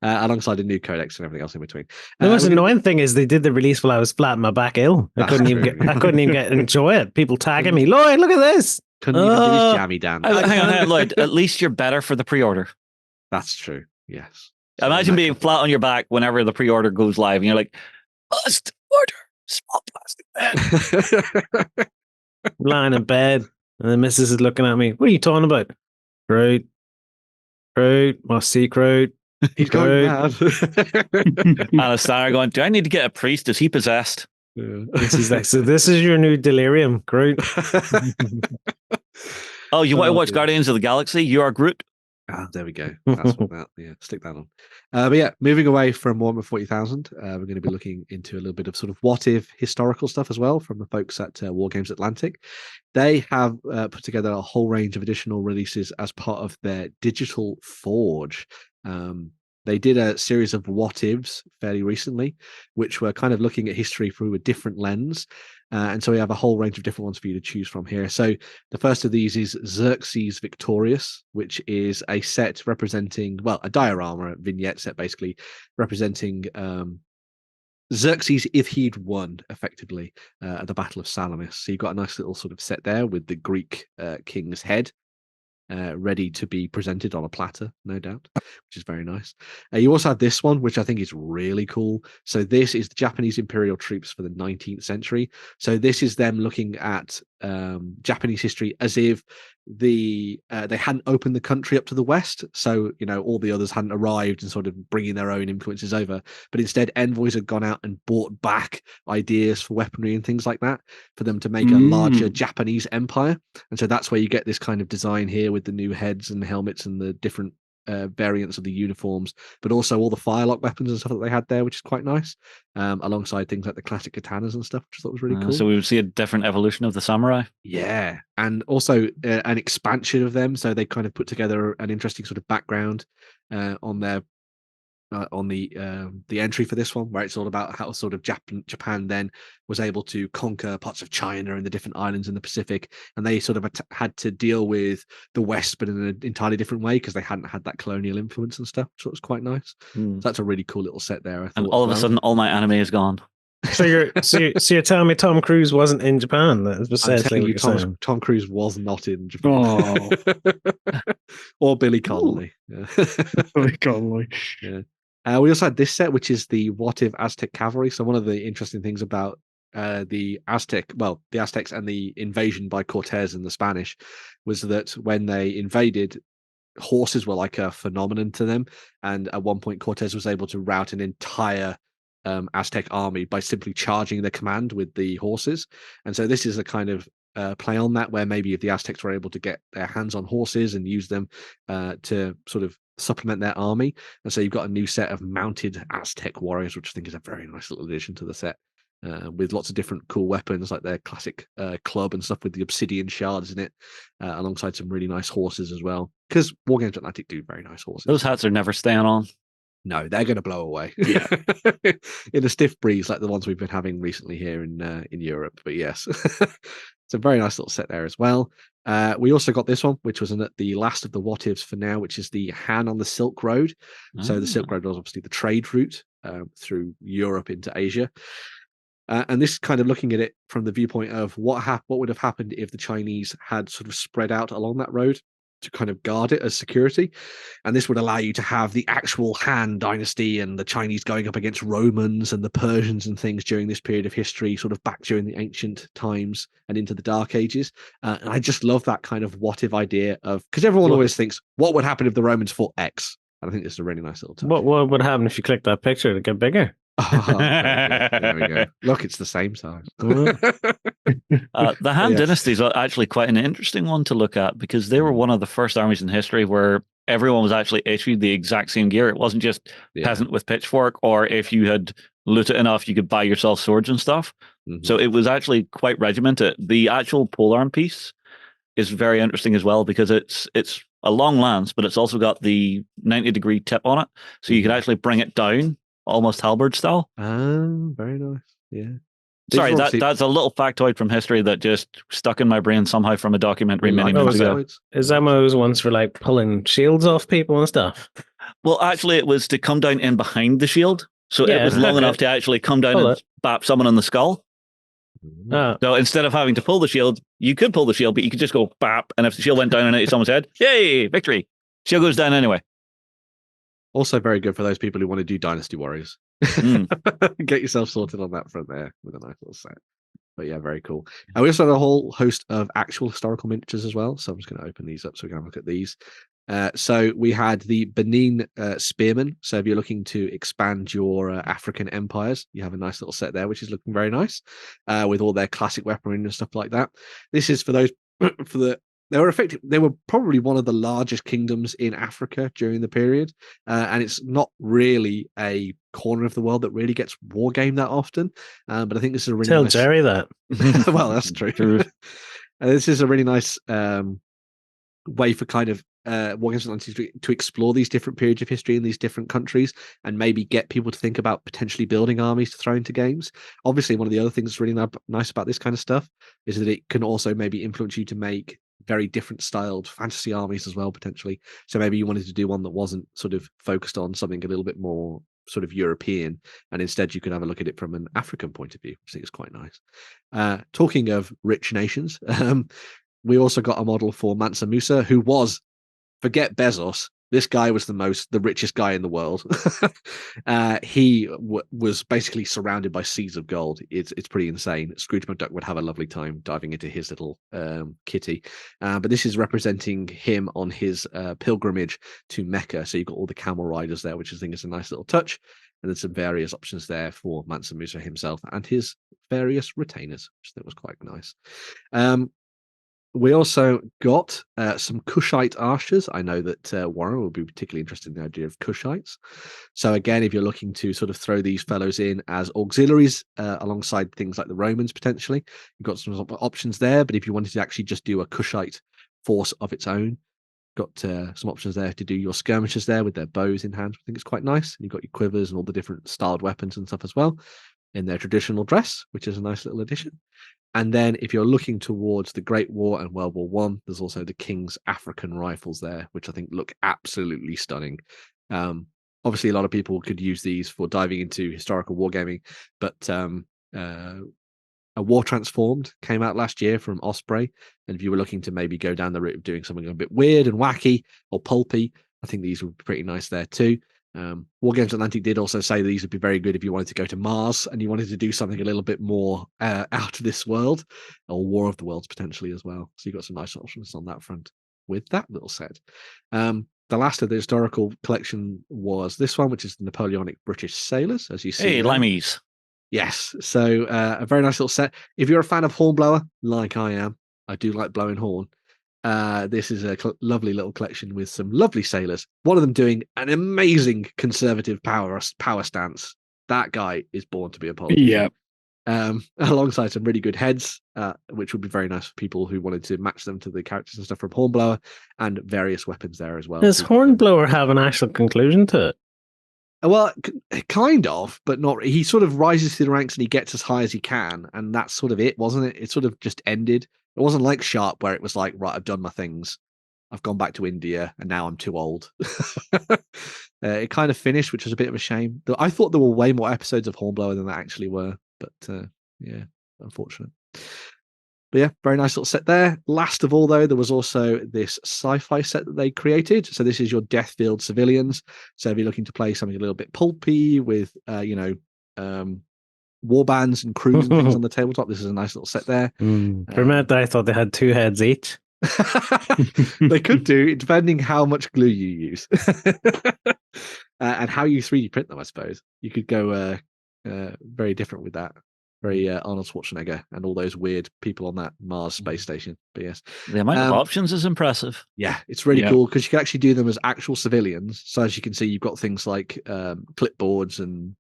Alongside a new codex and everything else in between. The most annoying thing is they did the release while I was flat on my back ill. I couldn't even enjoy it. People tagging me, Lloyd, look at this. Couldn't even do his jammy dance. Hang on, Lloyd. At least you're better for the pre-order. That's true. Yes. Imagine being flat on your back whenever the pre-order goes live, and you're like, "Must order small plastic bed." Lying in bed, and the missus is looking at me. What are you talking about? Kroot, must see Kroot. He's going mad. And a star going, "Do I need to get a priest? Is he possessed?" Yeah. So this is your new delirium, Kroot. Oh, you want to watch Guardians of the Galaxy? You are Groot. Ah, there we go. That's what that. Yeah, stick that on. But yeah, moving away from Warhammer 40,000, we're going to be looking into a little bit of sort of what if historical stuff as well from the folks at Wargames Atlantic. They have put together a whole range of additional releases as part of their digital forge. They did a series of what ifs fairly recently, which were kind of looking at history through a different lens. And so we have a whole range of different ones for you to choose from here. So the first of these is Xerxes Victorious, which is a set representing, well, a diorama, a vignette set basically representing Xerxes if he'd won effectively at the Battle of Salamis. So you've got a nice little sort of set there with the Greek king's head. Ready to be presented on a platter, no doubt, which is very nice. You also have this one, which I think is really cool. So this is the Japanese imperial troops for the 19th century. So this is them looking at Japanese history as if they hadn't opened the country up to the west. So, you know, all the others hadn't arrived and sort of bringing their own influences over. But instead, envoys had gone out and bought back ideas for weaponry and things like that for them to make a larger Japanese empire. And so that's where you get this kind of design here with the new heads and helmets and the different variants of the uniforms, but also all the firelock weapons and stuff that they had there, which is quite nice, alongside things like the classic katanas and stuff, which I thought was really cool. So we would see a different evolution of the samurai. Yeah, and also an expansion of them. So they kind of put together an interesting sort of background on their on the entry for this one, where it's all about how sort of Japan then was able to conquer parts of China and the different islands in the Pacific, and they sort of had to deal with the West, but in an entirely different way because they hadn't had that colonial influence and stuff. So it was quite nice. So that's a really cool little set there. I thought, and all of a sudden, all my anime is gone. So you're telling me Tom Cruise wasn't in Japan? That was essentially what you're saying. Tom Cruise was not in Japan. Or Billy Connolly. Yeah. Billy Connolly. Yeah. We also had this set, which is the What If Aztec Cavalry. So one of the interesting things about the Aztecs and the invasion by Cortez and the Spanish was that when they invaded, horses were like a phenomenon to them. And at one point, Cortez was able to rout an entire Aztec army by simply charging the command with the horses. And so this is a kind of play on that, where maybe if the Aztecs were able to get their hands on horses and use them to sort of supplement their army. And so you've got a new set of mounted Aztec warriors, which I think is a very nice little addition to the set, with lots of different cool weapons like their classic club and stuff with the obsidian shards in it, alongside some really nice horses as well, because Wargames Atlantic do very nice horses. Those hats are never staying on. No, they're going to blow away. Yeah. In a stiff breeze like the ones we've been having recently here in Europe. But yes, it's a very nice little set there as well. We also got this one, which was the last of the what ifs for now, which is the Han on the Silk Road. So the Silk Road was obviously the trade route through Europe into Asia. And this is kind of looking at it from the viewpoint of what would have happened if the Chinese had sort of spread out along that road to kind of guard it as security. And this would allow you to have the actual Han dynasty and the Chinese going up against Romans and the Persians and things during this period of history, sort of back during the ancient times and into the Dark Ages. And I just love that kind of what if idea of, because everyone always thinks, what would happen if the Romans fought X? And I think this is a really nice little touch. What would happen if you click that picture to get bigger? Oh, there we go. Look, it's the same size. The Han dynasty is actually quite an interesting one to look at, because they were one of the first armies in history where everyone was actually issued the exact same gear. It wasn't just peasant with pitchfork, or if you had looted enough, you could buy yourself swords and stuff. So it was actually quite regimented. The actual polearm piece is very interesting as well, because it's a long lance, but it's also got the 90-degree tip on it, so you can actually bring it down almost halberd style. Oh, very nice. Yeah. Sorry, that's a little factoid from history that just stuck in my brain somehow from a documentary many months ago. Is that one of those ones for like pulling shields off people and stuff? Well, actually, it was to come down in behind the shield, so it was long enough to actually come down and bap someone on the skull. So instead of having to pull the shield, you could pull the shield, but you could just go bap, and if the shield went down and hit someone's head, yay, victory! Shield goes down anyway. Also very good for those people who want to do Dynasty Warriors. Get yourself sorted on that front there with a nice little set. But yeah, very cool. And we also had a whole host of actual historical miniatures as well. So I'm just going to open these up so we can have a look at these. So we had the Benin Spearmen. So if you're looking to expand your African empires, you have a nice little set there, which is looking very nice, with all their classic weaponry and stuff like that. This is for those they were probably one of the largest kingdoms in Africa during the period, and it's not really a corner of the world that really gets wargamed that often. But I think this is a really Tell Jerry that. Well, that's true. This is a really nice way for kind of Wargames to explore these different periods of history in these different countries, and maybe get people to think about potentially building armies to throw into games. Obviously, one of the other things that's really nice about this kind of stuff is that it can also maybe influence you to make very different styled fantasy armies as well, potentially. So maybe you wanted to do one that wasn't sort of focused on something a little bit more sort of European, and instead you could have a look at it from an African point of view, which I think is quite nice. Talking of rich nations, we also got a model for Mansa Musa, who was, forget Bezos, this guy was the richest guy in the world. He was basically surrounded by seas of gold. It's pretty insane. Scrooge McDuck would have a lovely time diving into his little kitty. But this is representing him on his pilgrimage to Mecca. So you've got all the camel riders there, which I think is a nice little touch. And there's some various options there for Mansa Musa himself and his various retainers, which I think was quite nice. We also got some Kushite archers. I know that Warren will be particularly interested in the idea of Kushites. So again, if you're looking to sort of throw these fellows in as auxiliaries alongside things like the Romans potentially, you've got some options there. But if you wanted to actually just do a Kushite force of its own, got some options there to do your skirmishers there with their bows in hand. I think it's quite nice. And you've got your quivers and all the different styled weapons and stuff as well in their traditional dress, which is a nice little addition. And then if you're looking towards the Great War and World War One, there's also the King's African rifles there, which I think look absolutely stunning. Obviously, a lot of people could use these for diving into historical wargaming, but a War Transformed came out last year from Osprey. And if you were looking to maybe go down the route of doing something a bit weird and wacky or pulpy, I think these would be pretty nice there too. Wargames Atlantic did also say these would be very good if you wanted to go to Mars and you wanted to do something a little bit more out of this world, or War of the Worlds potentially as well. So you've got some nice options on that front with that little set. The last of the historical collection was this one, which is the Napoleonic British sailors, as you see. Hey, Limeys. Yes, so a very nice little set. If you're a fan of Hornblower, like I am, I do like blowing horn. This is a lovely little collection with some lovely sailors. One of them doing an amazing conservative power stance. That guy is born to be a politician. Yeah. Alongside some really good heads, which would be very nice for people who wanted to match them to the characters and stuff from Hornblower, and various weapons there as well. Does Hornblower have an actual conclusion to it? Well, kind of, but not. He sort of rises through the ranks and he gets as high as he can, and that's sort of it, wasn't it? It sort of just ended. It wasn't like Sharp, where it was like, right, I've done my things, I've gone back to India, and now I'm too old. It kind of finished, which was a bit of a shame. I thought there were way more episodes of Hornblower than there actually were, but yeah, unfortunate. But yeah, very nice little set there. Last of all, though, there was also this sci-fi set that they created. So this is your Deathfield civilians. So if you're looking to play something a little bit pulpy with, war bands and crews and things on the tabletop, this is a nice little set there. For a minute, I thought they had 2 heads each. They could do, depending how much glue you use and how you 3D print them. I suppose you could go very different with that. Very Arnold Schwarzenegger and all those weird people on that Mars space station. But yes, the amount of options is impressive. Yeah, it's really cool because you can actually do them as actual civilians. So as you can see, you've got things like clipboards and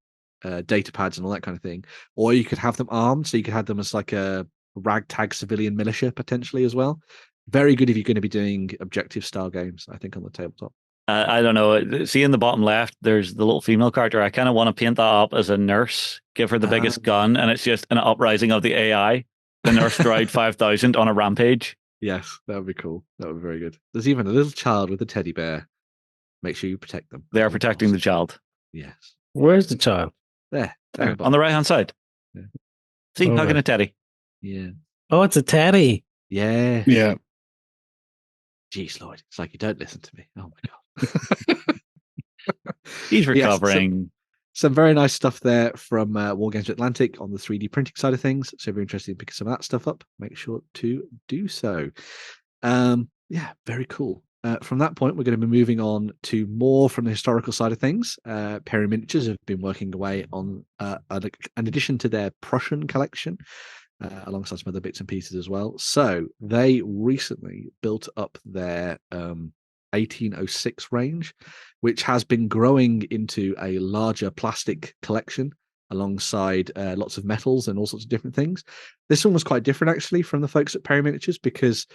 data pads and all that kind of thing. Or you could have them armed, so you could have them as like a ragtag civilian militia potentially as well. Very good if you're going to be doing objective style games, I think, on the tabletop. I don't know. See in the bottom left, there's the little female character. I kind of want to paint that up as a nurse, give her the biggest gun, and it's just an uprising of the AI. The nurse droid 5000 on a rampage. Yes, that would be cool. That would be very good. There's even a little child with a teddy bear. Make sure you protect them. They are protecting the child. Yes. Where's the child? There on the right-hand side. Yeah. See, hugging a teddy. Yeah. Oh, it's a teddy. Yeah. Yeah. Jeez, Lloyd. It's like you don't listen to me. Oh, my God. He's recovering. Yes, some very nice stuff there from Wargames Atlantic on the 3D printing side of things. So if you're interested in picking some of that stuff up, make sure to do so. Yeah, very cool. From that point, we're going to be moving on to more from the historical side of things. Perry Miniatures have been working away on an addition to their Prussian collection, alongside some other bits and pieces as well. So they recently built up their 1806 range, which has been growing into a larger plastic collection alongside lots of metals and all sorts of different things. This one was quite different, actually, from the folks at Perry Miniatures, because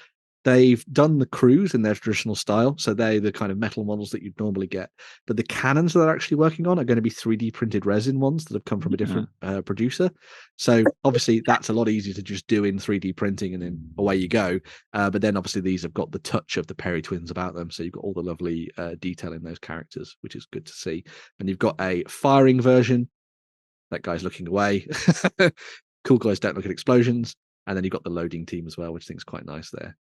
they've done the crews in their traditional style. So they're the kind of metal models that you'd normally get. But the cannons that they're actually working on are going to be 3D printed resin ones that have come from a different producer. So obviously that's a lot easier to just do in 3D printing and then away you go. But then obviously these have got the touch of the Perry twins about them. So you've got all the lovely detail in those characters, which is good to see. And you've got a firing version. That guy's looking away. Cool guys don't look at explosions. And then you've got the loading team as well, which I think is quite nice there.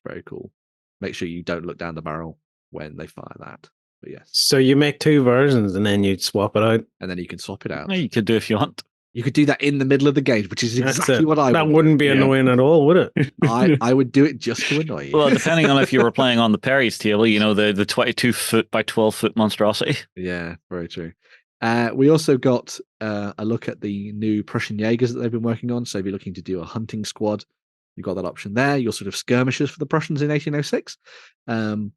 Very cool. Make sure you don't look down the barrel when they fire that. But yes. So you make 2 versions and then you swap it out. And then you can swap it out. Yeah, you could do if you want. You could do that in the middle of the game, which is exactly what I would. That wouldn't be annoying at all, would it? I would do it just to annoy you. Well, depending on if you were playing on the Perry's table, you know, the 22-foot by 12-foot monstrosity. Yeah, very true. We also got a look at the new Prussian Jaegers that they've been working on. So if you're looking to do a hunting squad, You've got that option there. Your sort of skirmishers for the Prussians in 1806. I'm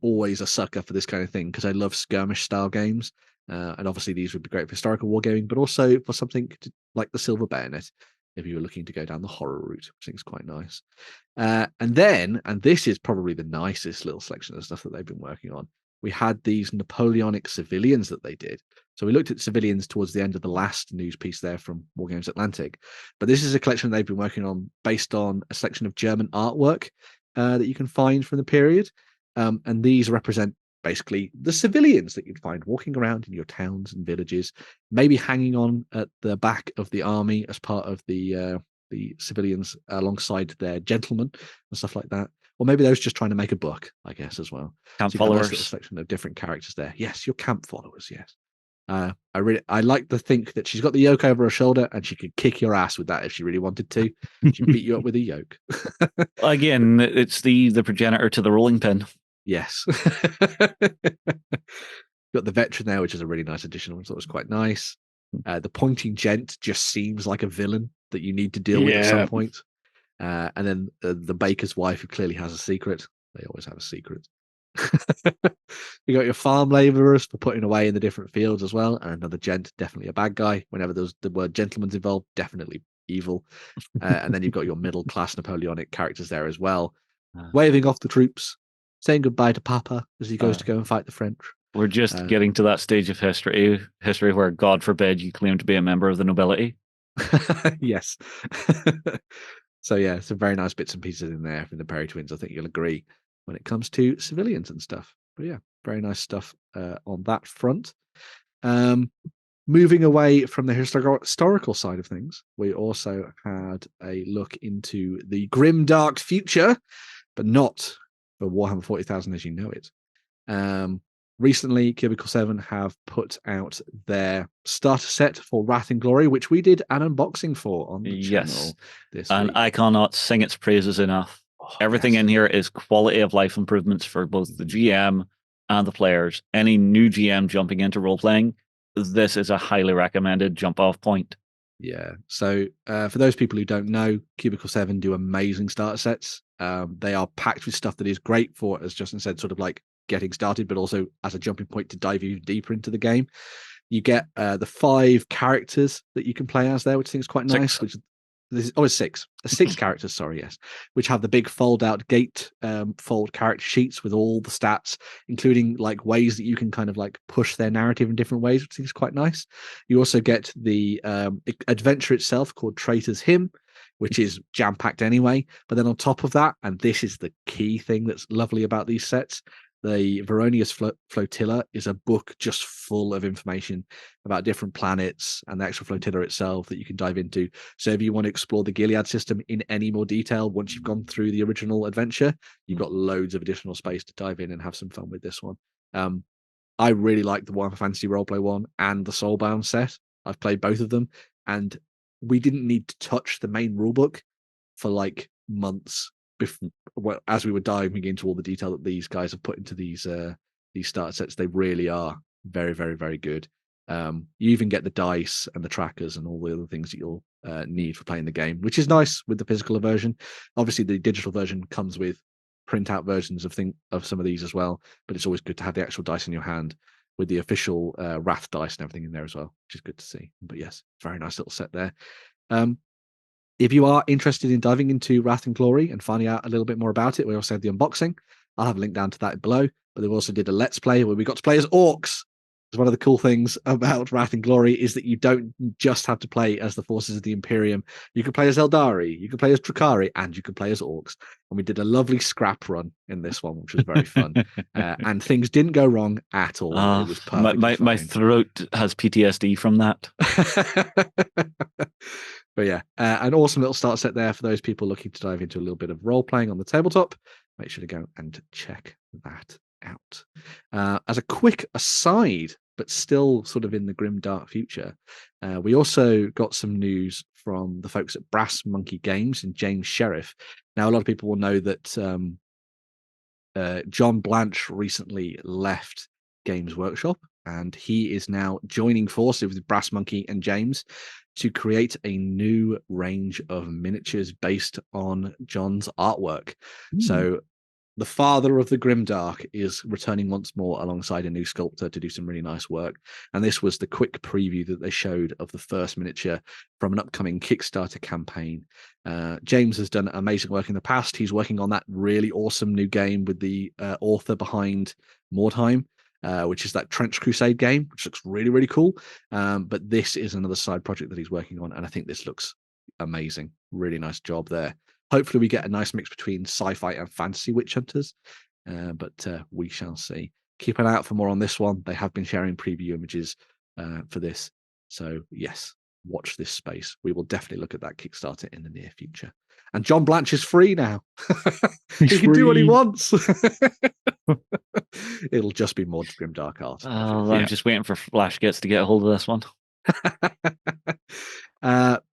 always a sucker for this kind of thing because I love skirmish style games, and obviously these would be great for historical wargaming, but also for something like the Silver Bayonet if you were looking to go down the horror route, which I think is quite nice. And this is probably the nicest little selection of stuff that they've been working on. We had these Napoleonic civilians that they did. So we looked at civilians towards the end of the last news piece there from Wargames Atlantic. But this is a collection they've been working on based on a selection of German artwork that you can find from the period. And these represent basically the civilians that you'd find walking around in your towns and villages, maybe hanging on at the back of the army as part of the civilians alongside their gentlemen and stuff like that. Or maybe those just trying to make a buck, I guess, as well. Camp so followers. A nice section of different characters there. Yes, your camp followers, yes. I like to think that she's got the yoke over her shoulder and she could kick your ass with that if she really wanted to. She'd beat you up with a yoke. Again, it's the progenitor to the rolling pin. Yes. Got the veteran there, which is a really nice addition. I thought it was quite nice. The pointing gent just seems like a villain that you need to deal with at some point. And then the baker's wife, who clearly has a secret. They always have a secret. You got your farm labourers for putting away in the different fields as well. And another gent, definitely a bad guy. Whenever there's the word gentleman's involved, definitely evil. And then you've got your middle class Napoleonic characters there as well, waving off the troops, saying goodbye to Papa as he goes to go and fight the French. We're just getting to that stage of history where, God forbid, you claim to be a member of the nobility. Yes. So yeah, some very nice bits and pieces in there from the Perry twins. I think you'll agree when it comes to civilians and stuff. But yeah, very nice stuff on that front. Moving away from the historical side of things, we also had a look into the grim, dark future, but not for Warhammer 40,000 as you know it. Recently, Cubicle 7 have put out their starter set for Wrath and Glory, which we did an unboxing for on the channel this week. I cannot sing its praises enough. Everything in here is quality of life improvements for both the GM and the players. Any new GM jumping into role-playing, this is a highly recommended jump-off point. Yeah. So for those people who don't know, Cubicle 7 do amazing starter sets. They are packed with stuff that is great for, as Justin said, sort of like getting started, but also as a jumping point to dive even deeper into the game. You get the 5 characters that you can play as there, which I think is quite nice. It's 6. 6 characters, sorry, yes, which have the big fold-out gate fold character sheets with all the stats, including like ways that you can kind of like push their narrative in different ways, which I think is quite nice. You also get the adventure itself called Traitor's Hymn, which is jam-packed anyway. But then on top of that, and this is the key thing that's lovely about these sets, the Veronius Flotilla is a book just full of information about different planets and the actual flotilla itself that you can dive into. So if you want to explore the Gilead system in any more detail, once you've gone through the original adventure, you've got loads of additional space to dive in and have some fun with this one. I really like the Warhammer Fantasy Roleplay one and the Soulbound set. I've played both of them, and we didn't need to touch the main rulebook for like months as we were diving into all the detail that these guys have put into these starter sets. They really are very, very, very good. You even get the dice and the trackers and all the other things that you'll need for playing the game, which is nice with the physical version. Obviously, the digital version comes with printout versions of some of these as well, but it's always good to have the actual dice in your hand with the official Wrath dice and everything in there as well, which is good to see. But yes, very nice little set there. If you are interested in diving into Wrath and Glory and finding out a little bit more about it, we also had the unboxing. I'll have a link down to that below. But they've also did a Let's Play where we got to play as Orcs. One of the cool things about Wrath and Glory is that you don't just have to play as the forces of the Imperium. You can play as Eldari, you can play as Drukhari, and you can play as Orcs. And we did a lovely scrap run in this one, which was very fun. And things didn't go wrong at all. It was perfect. My throat has PTSD from that. But yeah, an awesome little start set there for those people looking to dive into a little bit of role playing on the tabletop. Make sure to go and check that out. As a quick aside, but still sort of in the grim dark future, we also got some news from the folks at Brass Monkey Games and James Sheriff. Now, a lot of people will know that John Blanche recently left Games Workshop and he is now joining forces with Brass Monkey and James to create a new range of miniatures based on John's artwork. So the father of the Grimdark is returning once more alongside a new sculptor to do some really nice work. And this was the quick preview that they showed of the first miniature from an upcoming Kickstarter campaign. James has done amazing work in the past. He's working on that really awesome new game with the author behind Mordheim, which is that Trench Crusade game, which looks really, really cool. But this is another side project that he's working on. And I think this looks amazing. Really nice job there. Hopefully we get a nice mix between sci-fi and fantasy witch hunters, but we shall see. Keep an eye out for more on this one. They have been sharing preview images for this. So yes, watch this space. We will definitely look at that Kickstarter in the near future. And John Blanche is free now. He can do what he wants. It'll just be more grimdark art. I'm just waiting for Flash Gets to get a hold of this one.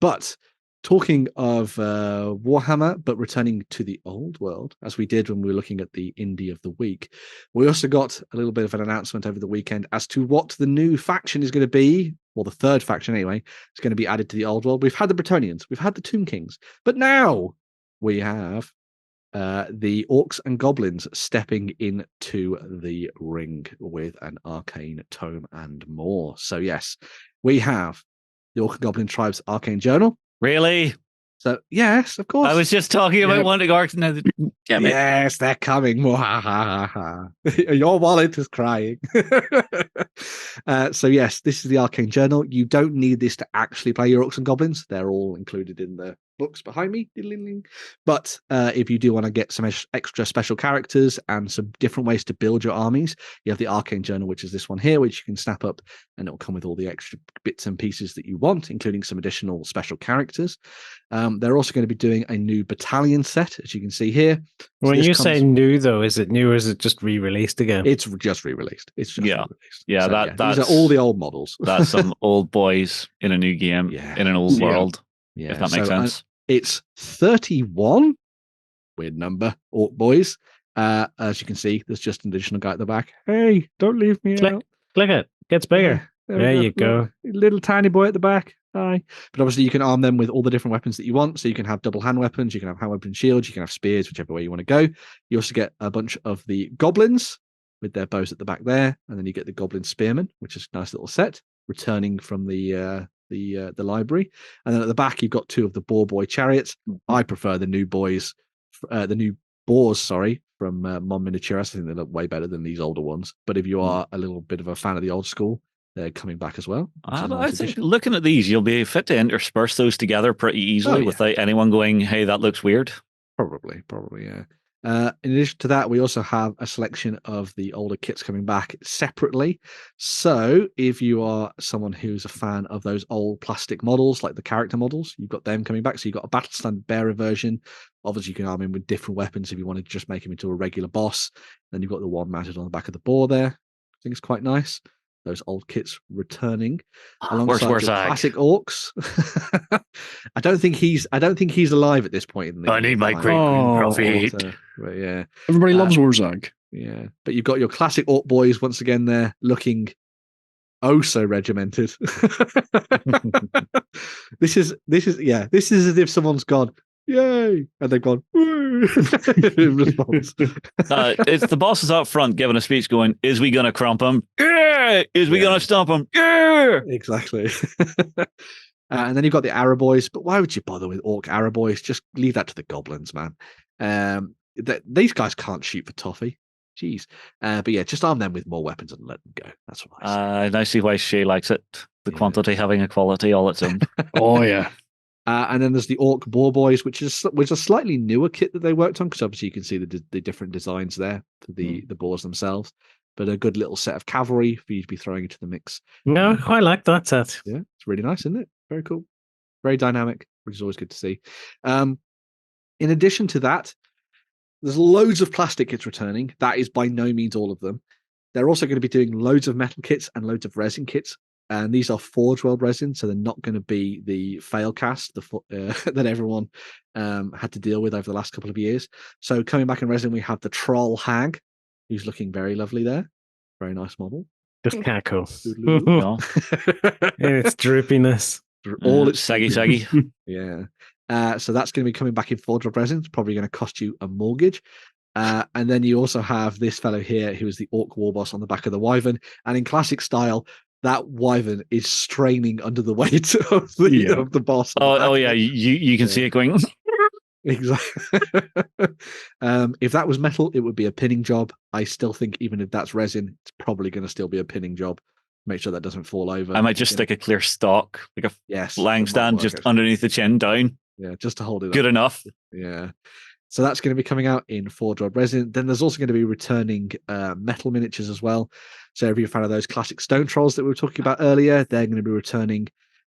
But talking of Warhammer, but returning to the old world, as we did when we were looking at the Indie of the Week, we also got a little bit of an announcement over the weekend as to what the new faction is going to be, or the third faction anyway, is going to be added to the old world. We've had the Bretonnians, we've had the Tomb Kings, but now we have the Orcs and Goblins stepping into the ring with an arcane tome and more. So yes, we have the Orc and Goblin Tribes Arcane Journal. Really? So yes, of course. I was just talking about wanting Orcs now. Yes, they're coming. Your wallet is crying. So yes, this is the Arcane Journal. You don't need this to actually play your Orcs and Goblins. They're all included in the books behind me. But if you do want to get some extra special characters and some different ways to build your armies, you have the Arcane Journal, which is this one here, which you can snap up, and it'll come with all the extra bits and pieces that you want, including some additional special characters. They're also going to be doing a new battalion set, as you can see here. When you say new, though, is it new or is it just re-released again? It's just re-released. It's just re-released. Yeah, so, that's these are all the old models. That's some old boys in a new game, in an old world. Yeah, if that makes sense. It's 31, weird number, Orc boys. As you can see, there's just an additional guy at the back. Hey, don't leave me out. Click it. Gets bigger. There you go. Little tiny boy at the back. Hi. But obviously you can arm them with all the different weapons that you want. So you can have double hand weapons, you can have hand weapon shields, you can have spears, whichever way you want to go. You also get a bunch of the goblins with their bows at the back there. And then you get the goblin spearmen, which is a nice little set, returning from the library. And then at the back you've got two of the boar boy chariots. I prefer the new boys, the new boars, sorry, from MOMminiaturas. I think they look way better than these older ones. But if you are a little bit of a fan of the old school, they're coming back as well. I think looking at these, you'll be fit to intersperse those together pretty easily without anyone going, hey, that looks weird. Probably, yeah. In addition to that, we also have a selection of the older kits coming back separately. So if you are someone who's a fan of those old plastic models, like the character models, you've got them coming back. So you've got a battle stand bearer version. Obviously, you can arm him with different weapons if you want to just make him into a regular boss. Then you've got the one mounted on the back of the boar there. I think it's quite nice. Those old kits returning alongside your classic orcs. I don't think he's alive at this point. I need my great trophy. But yeah, everybody loves Warzag. Yeah, but you've got your classic orc boys once again there, looking oh so regimented. This is as if someone's gone, yay, and they've gone in response. It's the bosses up front giving a speech going, is we gonna crump him? Yeah. Is we gonna stomp him? Yeah. Exactly. And then you've got the arrow boys, but why would you bother with orc arrow boys? Just leave that to the goblins, man. These guys can't shoot for toffee. Jeez. But yeah, just arm them with more weapons and let them go. That's what I say. I see why Shay likes it. The quantity having a quality all its own. Oh yeah. And then there's the Orc Boar Boys, which is a slightly newer kit that they worked on, because obviously you can see the different designs there for the boars themselves. But a good little set of cavalry for you to be throwing into the mix. No, I quite like that set. Yeah, it's really nice, isn't it? Very cool. Very dynamic, which is always good to see. In addition to that, there's loads of plastic kits returning. That is by no means all of them. They're also going to be doing loads of metal kits and loads of resin kits. And these are Forge World resin, so they're not going to be the fail cast that everyone had to deal with over the last couple of years. So coming back in resin, we have the Troll Hag, who's looking very lovely there. Very nice model. Just cackle. No. And its droopiness. All its saggy. Yeah. So that's going to be coming back in 4-drop resin. It's probably going to cost you a mortgage. And then you also have this fellow here, who is the Orc war boss on the back of the Wyvern. And in classic style, that Wyvern is straining under the weight of the boss. Oh yeah, you can see it going. Exactly. If that was metal, it would be a pinning job. I still think even if that's resin, it's probably going to still be a pinning job. Make sure that doesn't fall over. I might just stick a clear stock, like a flying stand, just underneath the chin down. Yeah, just to hold it Good up. enough. Yeah. So that's going to be coming out in 4-drop resin. Then there's also going to be returning metal miniatures as well. So if you're a fan of those classic stone trolls that we were talking about earlier, they're going to be returning.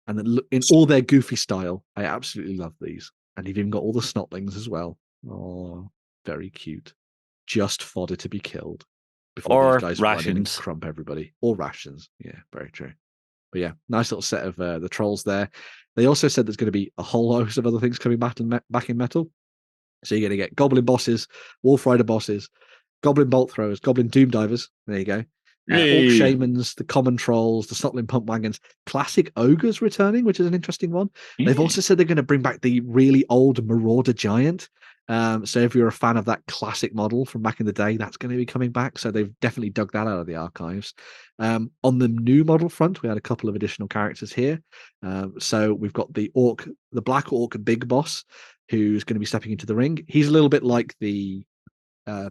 And then in all their goofy style, I absolutely love these. And you've even got all the snotlings as well. Oh, very cute. Just fodder to be killed before these guys run in and crump everybody. Or rations. Yeah, very true. But yeah, nice little set of the trolls there. They also said there's going to be a whole host of other things coming back in metal. So you're going to get goblin bosses, wolf rider bosses, goblin bolt throwers, goblin doom divers. There you go. Orc shamans, the common trolls, the snotling pump wagons, classic ogres returning, which is an interesting one. They've also said they're going to bring back the really old marauder giant. So if you're a fan of that classic model from back in the day, that's going to be coming back. So they've definitely dug that out of the archives. On the new model front, we had a couple of additional characters here. So we've got the black orc big boss, who's going to be stepping into the ring. He's a little bit like the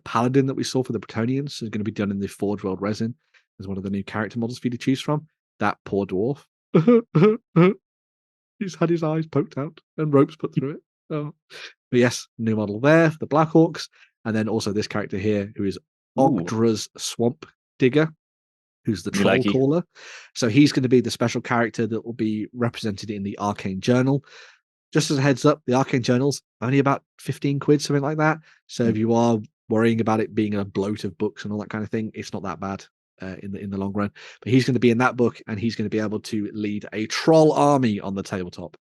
paladin that we saw for the Bretonians. So he's going to be done in the Forge World resin as one of the new character models for you to choose from. That poor dwarf. He's had his eyes poked out and ropes put through it. Oh. But yes, new model there for the Black Orcs. And then also this character here, who is Ogdra's Swamp Digger, who's the Troll Caller. So he's going to be the special character that will be represented in the Arcane Journal. Just as a heads up, the Arcane Journal's only about 15 quid, something like that. So if you are worrying about it being a bloat of books and all that kind of thing, it's not that bad in the long run. But he's going to be in that book, and he's going to be able to lead a troll army on the tabletop,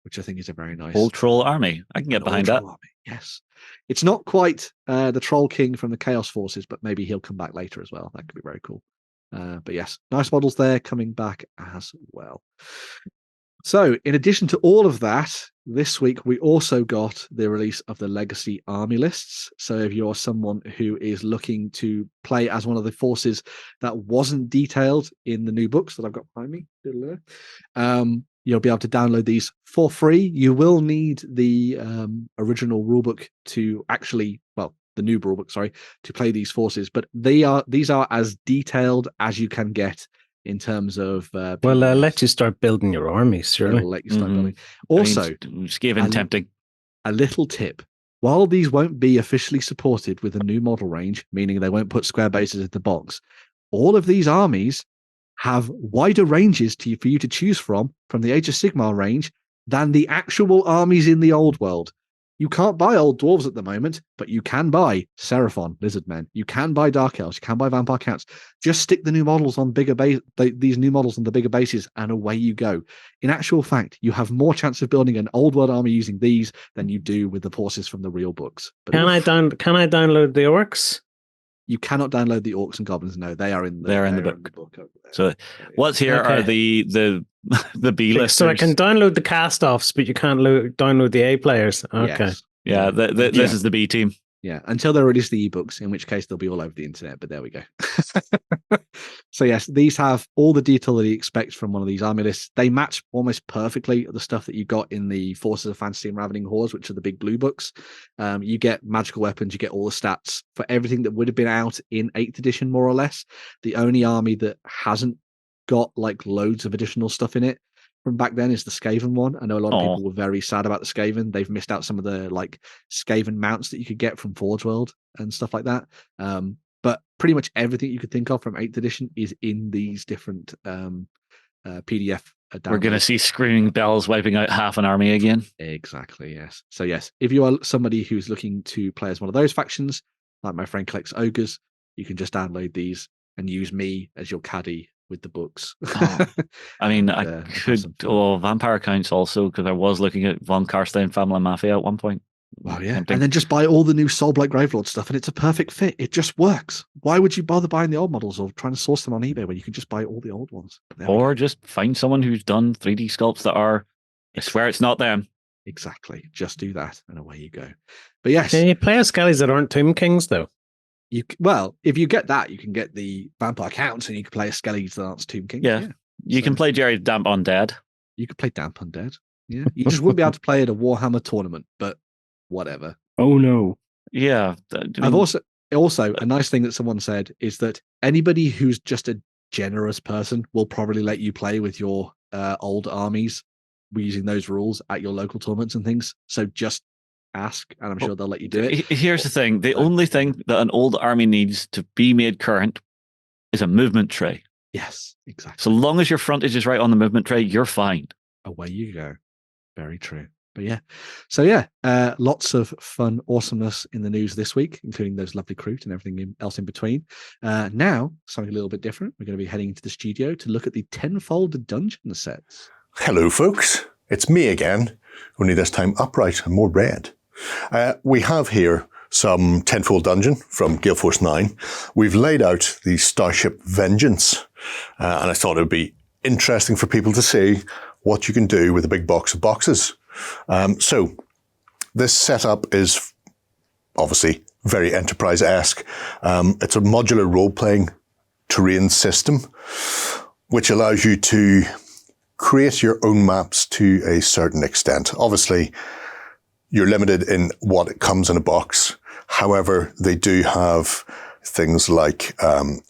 which I think is a very nice whole troll army. I can get behind that. Army. Yes, it's not quite the Troll King from the Chaos Forces, but maybe he'll come back later as well. That could be very cool. But yes, nice models there coming back as well. So, in addition to all of that, this week we also got the release of the Legacy Army lists. So, if you're someone who is looking to play as one of the forces that wasn't detailed in the new books that I've got behind me, you'll be able to download these for free. You will need the original rulebook to actually, the new rulebook, sorry, to play these forces. But these are as detailed as you can get in terms of they'll let you start building your armies, surely. They'll let you start building. Also, tempting. A little tip. While these won't be officially supported with a new model range, meaning they won't put square bases in the box, all of these armies have wider ranges for you to choose from the Age of Sigmar range than the actual armies in the old world. You can't buy old dwarves at the moment, but you can buy Seraphon, Lizardmen. You can buy Dark Elves. You can buy Vampire Counts. Just stick the new models on these new models on the bigger bases, and away you go. In actual fact, you have more chance of building an old world army using these than you do with the forces from the real books. But can I download the Orcs? You cannot download the Orcs and Goblins. No, they are in the book. So what's here are the B listers. So I can download the cast-offs, but you can't download the A players. Okay. Yes. Yeah, this is the B team. Yeah, until they release the ebooks, in which case they'll be all over the internet, but there we go. So yes, these have all the detail that you expect from one of these army lists. They match almost perfectly the stuff that you got in the Forces of Fantasy and Ravening Hordes, which are the big blue books. You get magical weapons, you get all the stats for everything that would have been out in 8th edition, more or less. The only army that hasn't got like loads of additional stuff in it from back then is the Skaven one. I know a lot of people were very sad about the Skaven. They've missed out some of the like Skaven mounts that you could get from Forge World and stuff like that. But pretty much everything you could think of from 8th edition is in these different PDF. We're going to see Screaming Bells wiping out half an army again. Exactly, yes. So yes, if you are somebody who's looking to play as one of those factions, like my friend collects ogres, you can just download these and use me as your caddy with the books. I mean, I could Vampire Counts also, because I was looking at Von Karstein Family Mafia at one point. Well, yeah. Tempting. And then just buy all the new Soulblight Gravelord stuff, and it's a perfect fit. It just works. Why would you bother buying the old models or trying to source them on eBay when you can just buy all the old ones? Or just find someone who's done 3D sculpts that are, I swear it's not them. Exactly. Just do that, and away you go. But yes. Can you play as Skellies that aren't Tomb Kings, though? Well, if you get that, you can get the Vampire Counts, and you can play a Skellies that aren't Tomb King. Yeah. You can play Jerry's Damp Undead. You could play Damp Undead. Yeah. You just wouldn't be able to play at a Warhammer tournament, but whatever. Oh no. Yeah. I've also a nice thing that someone said is that anybody who's just a generous person will probably let you play with your old armies using those rules at your local tournaments and things. So just ask, and I'm sure they'll let you do it. Here's the thing. The only thing that an old army needs to be made current is a movement tray. Yes, exactly. So long as your frontage is right on the movement tray, you're fine. Away you go. Very true. But yeah. So yeah, lots of fun awesomeness in the news this week, including those lovely Kroot and everything else in between. Now, something a little bit different. We're going to be heading into the studio to look at the Tenfold Dungeon sets. Hello, folks. It's me again, only this time upright and more red. We have here some Tenfold Dungeon from Gale Force 9. We've laid out the Starship Vengeance, and I thought it would be interesting for people to see what you can do with a big box of boxes. So this setup is obviously very Enterprise-esque. It's a modular role-playing terrain system, which allows you to create your own maps to a certain extent. Obviously, you're limited in what comes in a box. However, they do have things like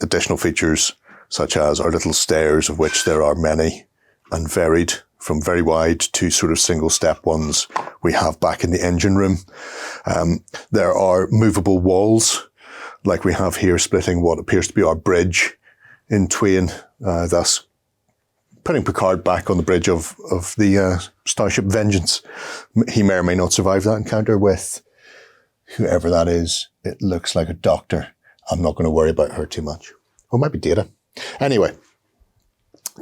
additional features, such as our little stairs, of which there are many and varied, from very wide to sort of single step ones we have back in the engine room. There are movable walls, like we have here, splitting what appears to be our bridge in twain, thus putting Picard back on the bridge of the Starship Vengeance. He may or may not survive that encounter with whoever that is. It looks like a doctor. I'm not going to worry about her too much. Or it might be Data. Anyway,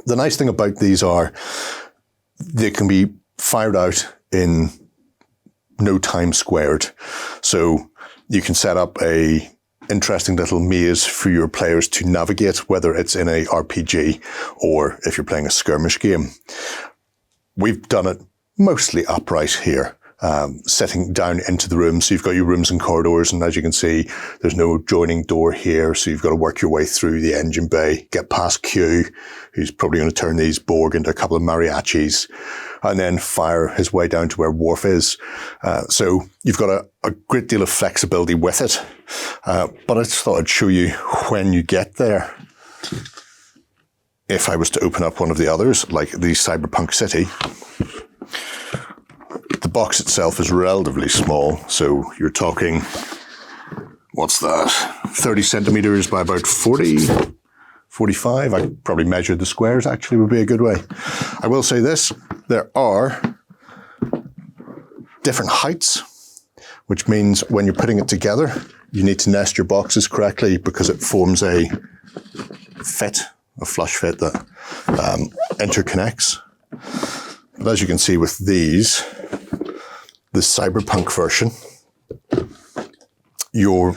the nice thing about these are they can be fired out in no time squared. So you can set up a interesting little maze for your players to navigate, whether it's in a RPG or if you're playing a skirmish game. We've done it mostly upright here, setting down into the room. So you've got your rooms and corridors, and as you can see, there's no joining door here. So you've got to work your way through the engine bay, get past Q, who's probably going to turn these Borg into a couple of mariachis, and then fire his way down to where Worf is. So you've got a great deal of flexibility with it. But I just thought I'd show you when you get there. If I was to open up one of the others, like the Cyberpunk City, the box itself is relatively small. So you're talking, what's that? 30 centimeters by about 40, 45. I probably measured the squares, actually, would be a good way. I will say this, there are different heights, which means when you're putting it together, you need to nest your boxes correctly because it forms a flush fit that interconnects. But as you can see with these, the Cyberpunk version, your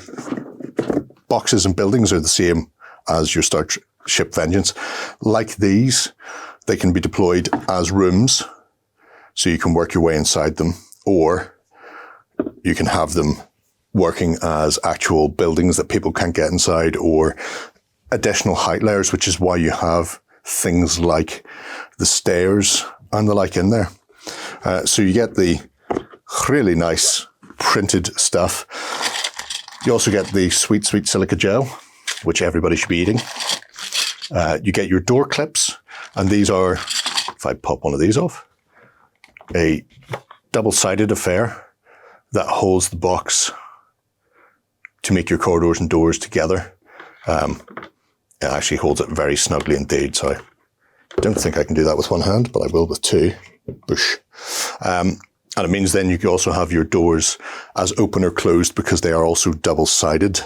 boxes and buildings are the same as your Starship Vengeance. Like these, they can be deployed as rooms, so you can work your way inside them, or you can have them working as actual buildings that people can't get inside, or additional height layers, which is why you have things like the stairs and the like in there. So you get the really nice printed stuff. You also get the sweet, sweet silica gel, which everybody should be eating. You get your door clips, and these are, if I pop one of these off, a double-sided affair that holds the box to make your corridors and doors together. It actually holds it very snugly indeed, so I don't think I can do that with one hand, but I will with two. Boosh. And it means then you can also have your doors as open or closed because they are also double-sided.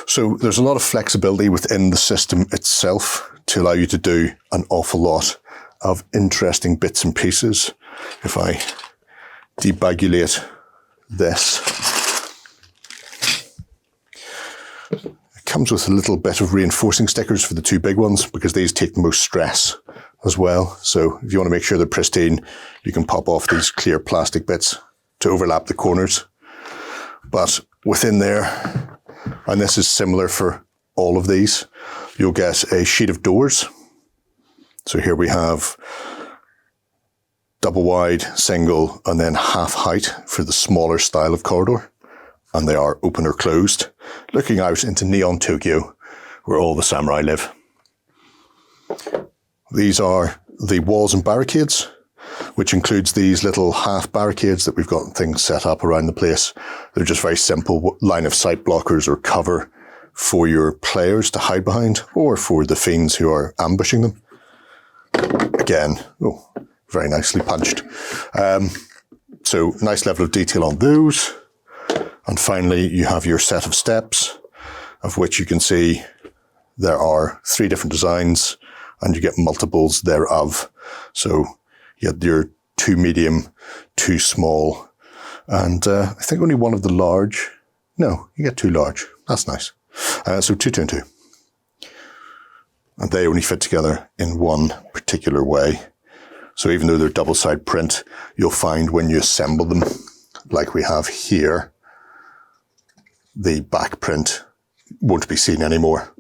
So there's a lot of flexibility within the system itself to allow you to do an awful lot of interesting bits and pieces. If I debagulate this. It comes with a little bit of reinforcing stickers for the two big ones because these take the most stress as well. So if you want to make sure they're pristine, you can pop off these clear plastic bits to overlap the corners. But within there, and this is similar for all of these, you'll get a sheet of doors. So here we have double wide, single, and then half height for the smaller style of corridor. And they are open or closed, looking out into neon Tokyo, where all the samurai live. These are the walls and barricades, which includes these little half barricades that we've got things set up around the place. They're just very simple line of sight blockers or cover for your players to hide behind, or for the fiends who are ambushing them. Again, very nicely punched. So nice level of detail on those. And finally, you have your set of steps, of which you can see there are 3 different designs, and you get multiples thereof. So you get your 2 medium, 2 small, and I think only one of the large. No, you get 2 large. That's nice. So 2, 2, and 2. And they only fit together in one particular way. So even though they're double-side print, you'll find when you assemble them, like we have here, the back print won't be seen anymore.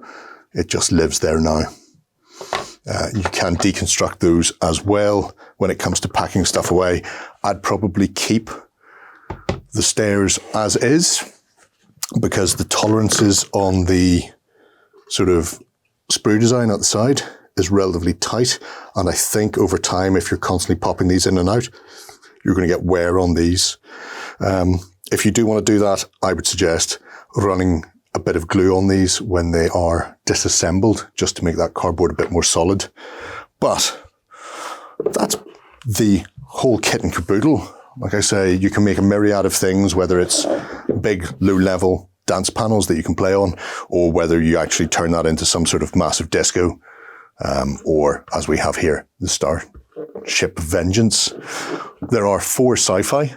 It just lives there now. You can deconstruct those as well when it comes to packing stuff away. I'd probably keep the stairs as is, because the tolerances on the sort of sprue design at the side is relatively tight. And I think over time, if you're constantly popping these in and out, you're going to get wear on these. If you do want to do that, I would suggest running a bit of glue on these when they are disassembled, just to make that cardboard a bit more solid. But that's the whole kit and caboodle. Like I say, you can make a myriad of things, whether it's big, low-level dance panels that you can play on, or whether you actually turn that into some sort of massive disco, or, as we have here, the Starship Vengeance. There are 4 sci-fi,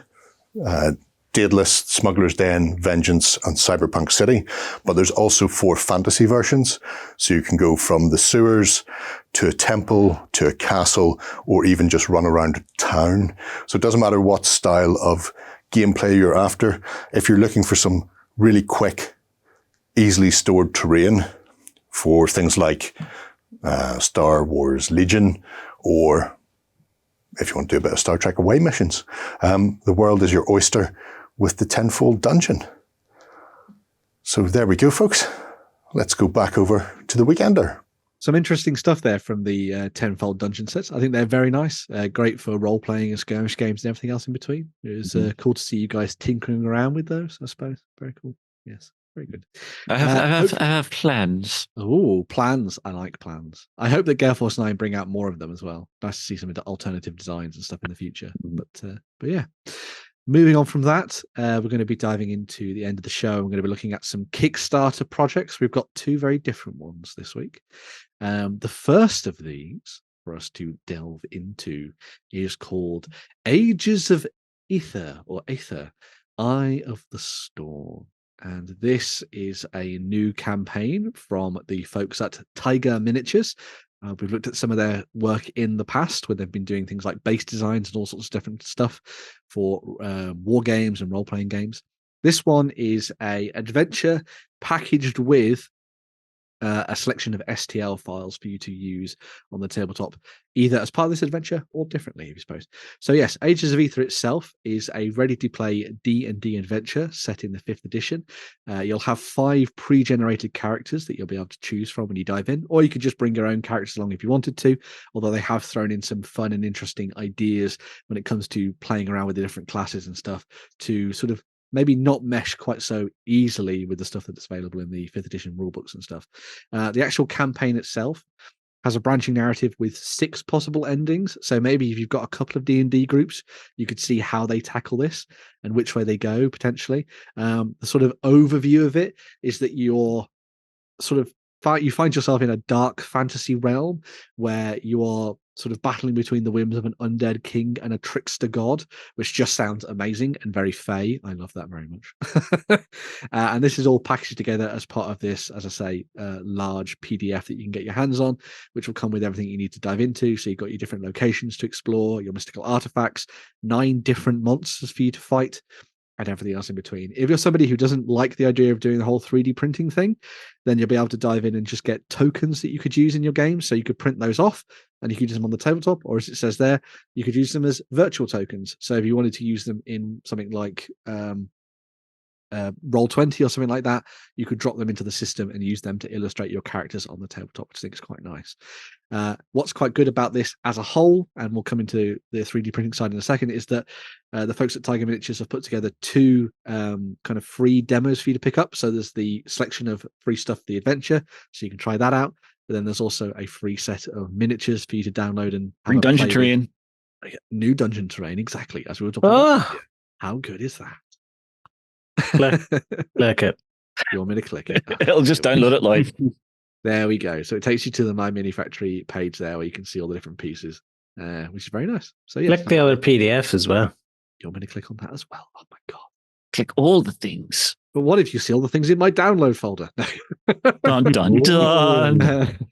Daedalus, Smuggler's Den, Vengeance, and Cyberpunk City. But there's also 4 fantasy versions. So you can go from the sewers to a temple, to a castle, or even just run around a town. So it doesn't matter what style of gameplay you're after. If you're looking for some really quick, easily stored terrain for things like Star Wars Legion, or if you want to do a bit of Star Trek away missions, the world is your oyster with the Tenfold Dungeon. So there we go, folks. Let's go back over to the Weekender. Some interesting stuff there from the Tenfold Dungeon sets. I think they're very nice. Great for role-playing and skirmish games and everything else in between. It was cool to see you guys tinkering around with those, I suppose. Very cool. Yes, very good. I have plans. Oh, plans. I like plans. I hope that Gale Force 9 bring out more of them as well. Nice to see some alternative designs and stuff in the future. But yeah. Moving on from that, we're going to be diving into the end of the show. We're going to be looking at some Kickstarter projects. We've got 2 very different ones this week. The first of these for us to delve into is called Ages of Aether, or Aether, Eye of the Storm. And this is a new campaign from the folks at Taiga Miniatures. We've looked at some of their work in the past where they've been doing things like base designs and all sorts of different stuff for war games and role-playing games. This one is an adventure packaged with a selection of STL files for you to use on the tabletop, either as part of this adventure or differently, if you suppose. So yes, Ages of Aether itself is a ready-to-play D&D adventure set in the 5th edition. You'll have 5 pre-generated characters that you'll be able to choose from when you dive in, or you could just bring your own characters along if you wanted to, although they have thrown in some fun and interesting ideas when it comes to playing around with the different classes and stuff to sort of maybe not mesh quite so easily with the stuff that's available in the 5th edition rulebooks and stuff. The actual campaign itself has a branching narrative with 6 possible endings. So maybe if you've got a couple of D&D groups, you could see how they tackle this and which way they go potentially. The sort of overview of it is that you're sort of you find yourself in a dark fantasy realm where you are sort of battling between the whims of an undead king and a trickster god, which just sounds amazing and very fey. I love that very much. And this is all packaged together as part of this, as I say, large PDF that you can get your hands on, which will come with everything you need to dive into. So you've got your different locations to explore, your mystical artifacts, 9 different monsters for you to fight, and everything else in between. If you're somebody who doesn't like the idea of doing the whole 3D printing thing, then you'll be able to dive in and just get tokens that you could use in your game. So you could print those off and you could use them on the tabletop, or as it says there, you could use them as virtual tokens. So if you wanted to use them in something like Roll20 or something like that, you could drop them into the system and use them to illustrate your characters on the tabletop, which I think is quite nice. What's quite good about this as a whole, and we'll come into the 3D printing side in a second, is that the folks at Taiga Miniatures have put together 2 kind of free demos for you to pick up. So there's the selection of free stuff, the adventure, so you can try that out. But then there's also a free set of miniatures for you to download and have dungeon terrain. New dungeon terrain, exactly, as we were talking about. How good is that? Click it. You want me to click it? It'll just download it live. There we go. So it takes you to the My Mini Factory page there, where you can see all the different pieces, which is very nice. So yeah, click the other PDF as well. You want me to click on that as well? Oh my god! Click all the things. But what if you see all the things in my download folder? Dun dun dun.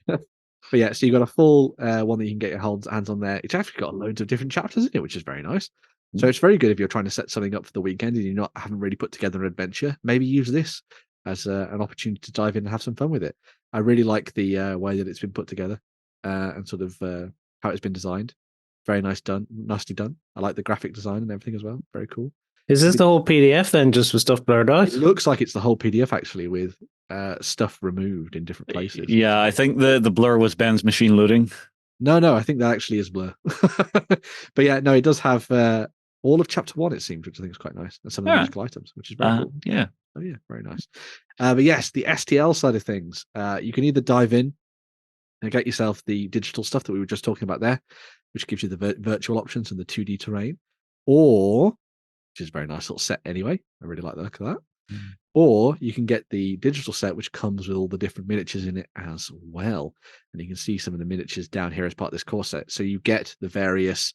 But yeah, so you've got a full one that you can get your hands on there. It's actually got loads of different chapters in it, which is very nice. So it's very good if you're trying to set something up for the weekend and haven't really put together an adventure. Maybe use this as an opportunity to dive in and have some fun with it. I really like the way that it's been put together and sort of how it's been designed. Very nicely done. I like the graphic design and everything as well. Very cool. Is this the whole PDF then, just with stuff blurred out? It looks like it's the whole PDF actually, with stuff removed in different places. Yeah, I think the blur was Ben's machine loading. No, I think that actually is blur. But yeah, no, it does have all of chapter 1, it seems, which I think is quite nice, and some of the musical items, which is very cool. Yeah. Oh yeah, very nice. But yes, the STL side of things, you can either dive in and get yourself the digital stuff that we were just talking about there, which gives you the virtual options and the 2D terrain, or, which is a very nice little set anyway, I really like the look of that, or you can get the digital set, which comes with all the different miniatures in it as well. And you can see some of the miniatures down here as part of this core set. So you get the various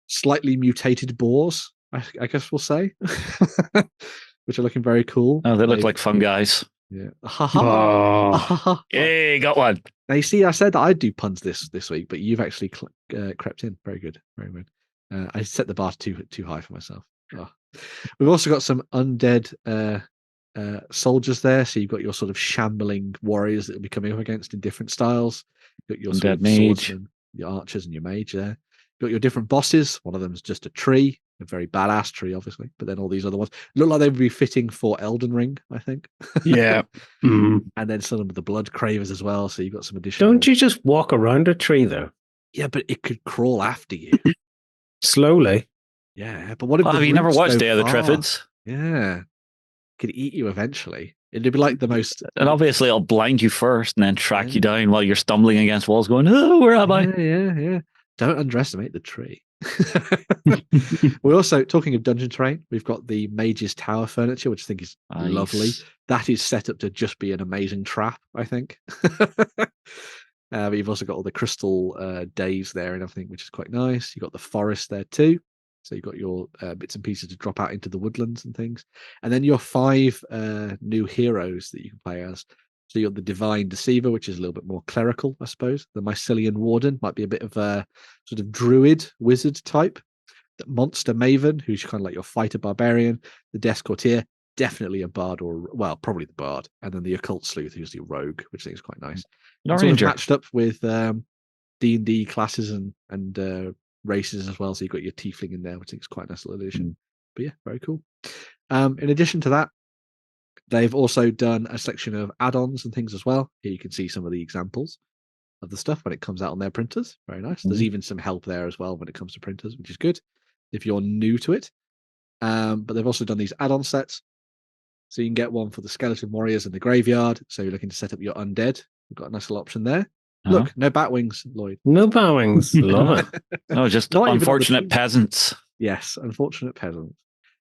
slightly mutated boars, I guess we'll say, which are looking very cool. Oh, they look like fun guys. Yeah. Yay, got one. Now you see, I said that I'd do puns this week, but you've actually crept in. Very good, very good. I set the bar too high for myself. Oh. We've also got some undead soldiers there, so you've got your sort of shambling warriors that will be coming up against in different styles. You've got your sort of swordsmen, your archers, and your mage there. You've got your different bosses. One of them is just a tree, a very badass tree, obviously. But then all these other ones look like they would be fitting for Elden Ring, I think. Yeah. And then some of the blood cravers as well. So you've got some additional. Don't you just walk around a tree though? Yeah, but it could crawl after you slowly. Yeah, but what if have you never watched Day of the Triffids? Yeah, it could eat you eventually. It'd be like the most. And obviously, it'll blind you first and then track you down while you're stumbling against walls, going, "Oh, where am I?" Yeah. Don't underestimate the tree. We're also talking of dungeon terrain. We've got the Mage's Tower furniture, which I think is lovely. That is set up to just be an amazing trap, I think. But you've also got all the crystal days there and everything, which is quite nice. You've got the forest there too. So you've got your bits and pieces to drop out into the woodlands and things. And then your 5 new heroes that you can play as. So you've got the Divine Deceiver, which is a little bit more clerical, I suppose. The Mycelian Warden might be a bit of a sort of druid wizard type. The Monster Maven, who's kind of like your fighter barbarian. The Death Courtier, definitely a bard, or well, probably the bard. And then the Occult Sleuth, who's the rogue, which I think is quite nice. Sort of matched up with D&D classes and races as well. So you've got your Tiefling in there, which I think is quite a nice little addition. But yeah, very cool. In addition to that, they've also done a selection of add-ons and things as well. Here you can see some of the examples of the stuff when it comes out on their printers. Very nice. There's even some help there as well when it comes to printers, which is good if you're new to it. But they've also done these add-on sets. So you can get one for the Skeleton Warriors in the Graveyard. So you're looking to set up your undead. We've got a nice little option there. Look, no bat wings, Lloyd. No bat wings. Love it. Oh, just unfortunate peasants. Yes, unfortunate peasants.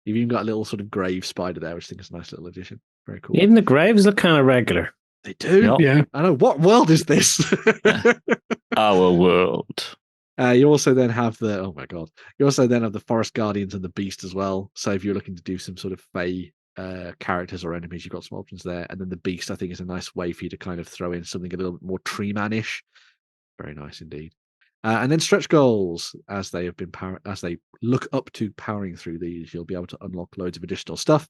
You've even got a little sort of grave spider there, which I think is a nice little addition. Very cool. Even the graves look kind of regular. They do? Yep. Yeah. I know. What world is this? Our world. You also then have oh my God. You also then have the Forest Guardians and the Beast as well. So if you're looking to do some sort of Fey characters or enemies, you've got some options there. And then the Beast, I think, is a nice way for you to kind of throw in something a little bit more tree man-ish. Very nice indeed. And then stretch goals, as they have been as they look up to powering through these, you'll be able to unlock loads of additional stuff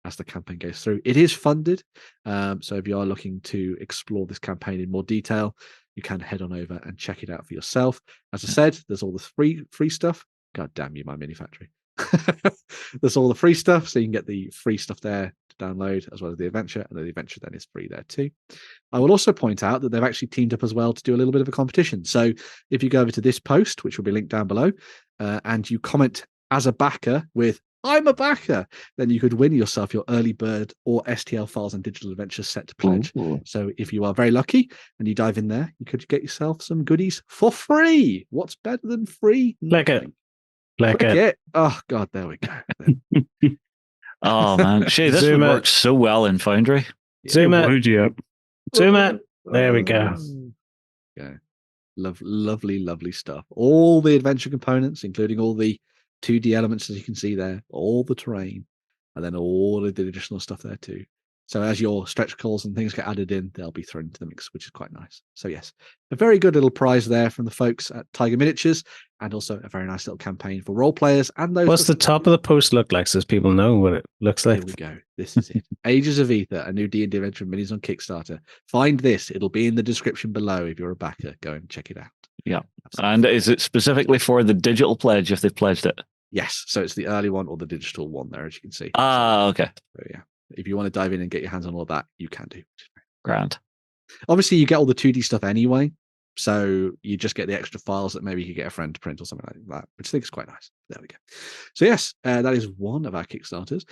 as the campaign goes through. It is funded, so if you are looking to explore this campaign in more detail, you can head on over and check it out for yourself. As I said, there's all the free stuff. God damn you, my mini factory. There's all the free stuff, so you can get the free stuff there to download, as well as the adventure, and the adventure then is free there too. I will also point out that they've actually teamed up as well to do a little bit of a competition. So if you go over to this post, which will be linked down below, and you comment as a backer with "I'm a backer," then you could win yourself your early bird or STL Files and Digital Adventures set to pledge. Ooh. So if you are very lucky and you dive in there, you could get yourself some goodies for free. What's better than free? Like it. Like it. Oh God, there we go. Oh man, Shay, this would work so well in Foundry. Zoom It it. would, yeah. Zoom it. There we go. Yeah. Lovely stuff. All the adventure components, including all the 2D elements, as you can see there, all the terrain, and then all of the additional stuff there too. So as your stretch goals and things get added in, they'll be thrown into the mix, which is quite nice. So yes, a very good little prize there from the folks at Taiga Miniatures, and also a very nice little campaign for role players and those. What's the top of the post look like, so people know what it looks like? Here we go. This is it. Ages of Aether, a new D&D adventure of minis on Kickstarter. Find this. It'll be in the description below if you're a backer. Go and check it out. Yeah. And is it specifically for the digital pledge if they've pledged it? Yes. So it's the early one or the digital one there, as you can see. Okay. So yeah. If you want to dive in and get your hands on all that, you can do. Grand. Obviously, you get all the 2D stuff anyway. So you just get the extra files that maybe you could get a friend to print or something like that, which I think is quite nice. There we go. So yes, that is one of our Kickstarters.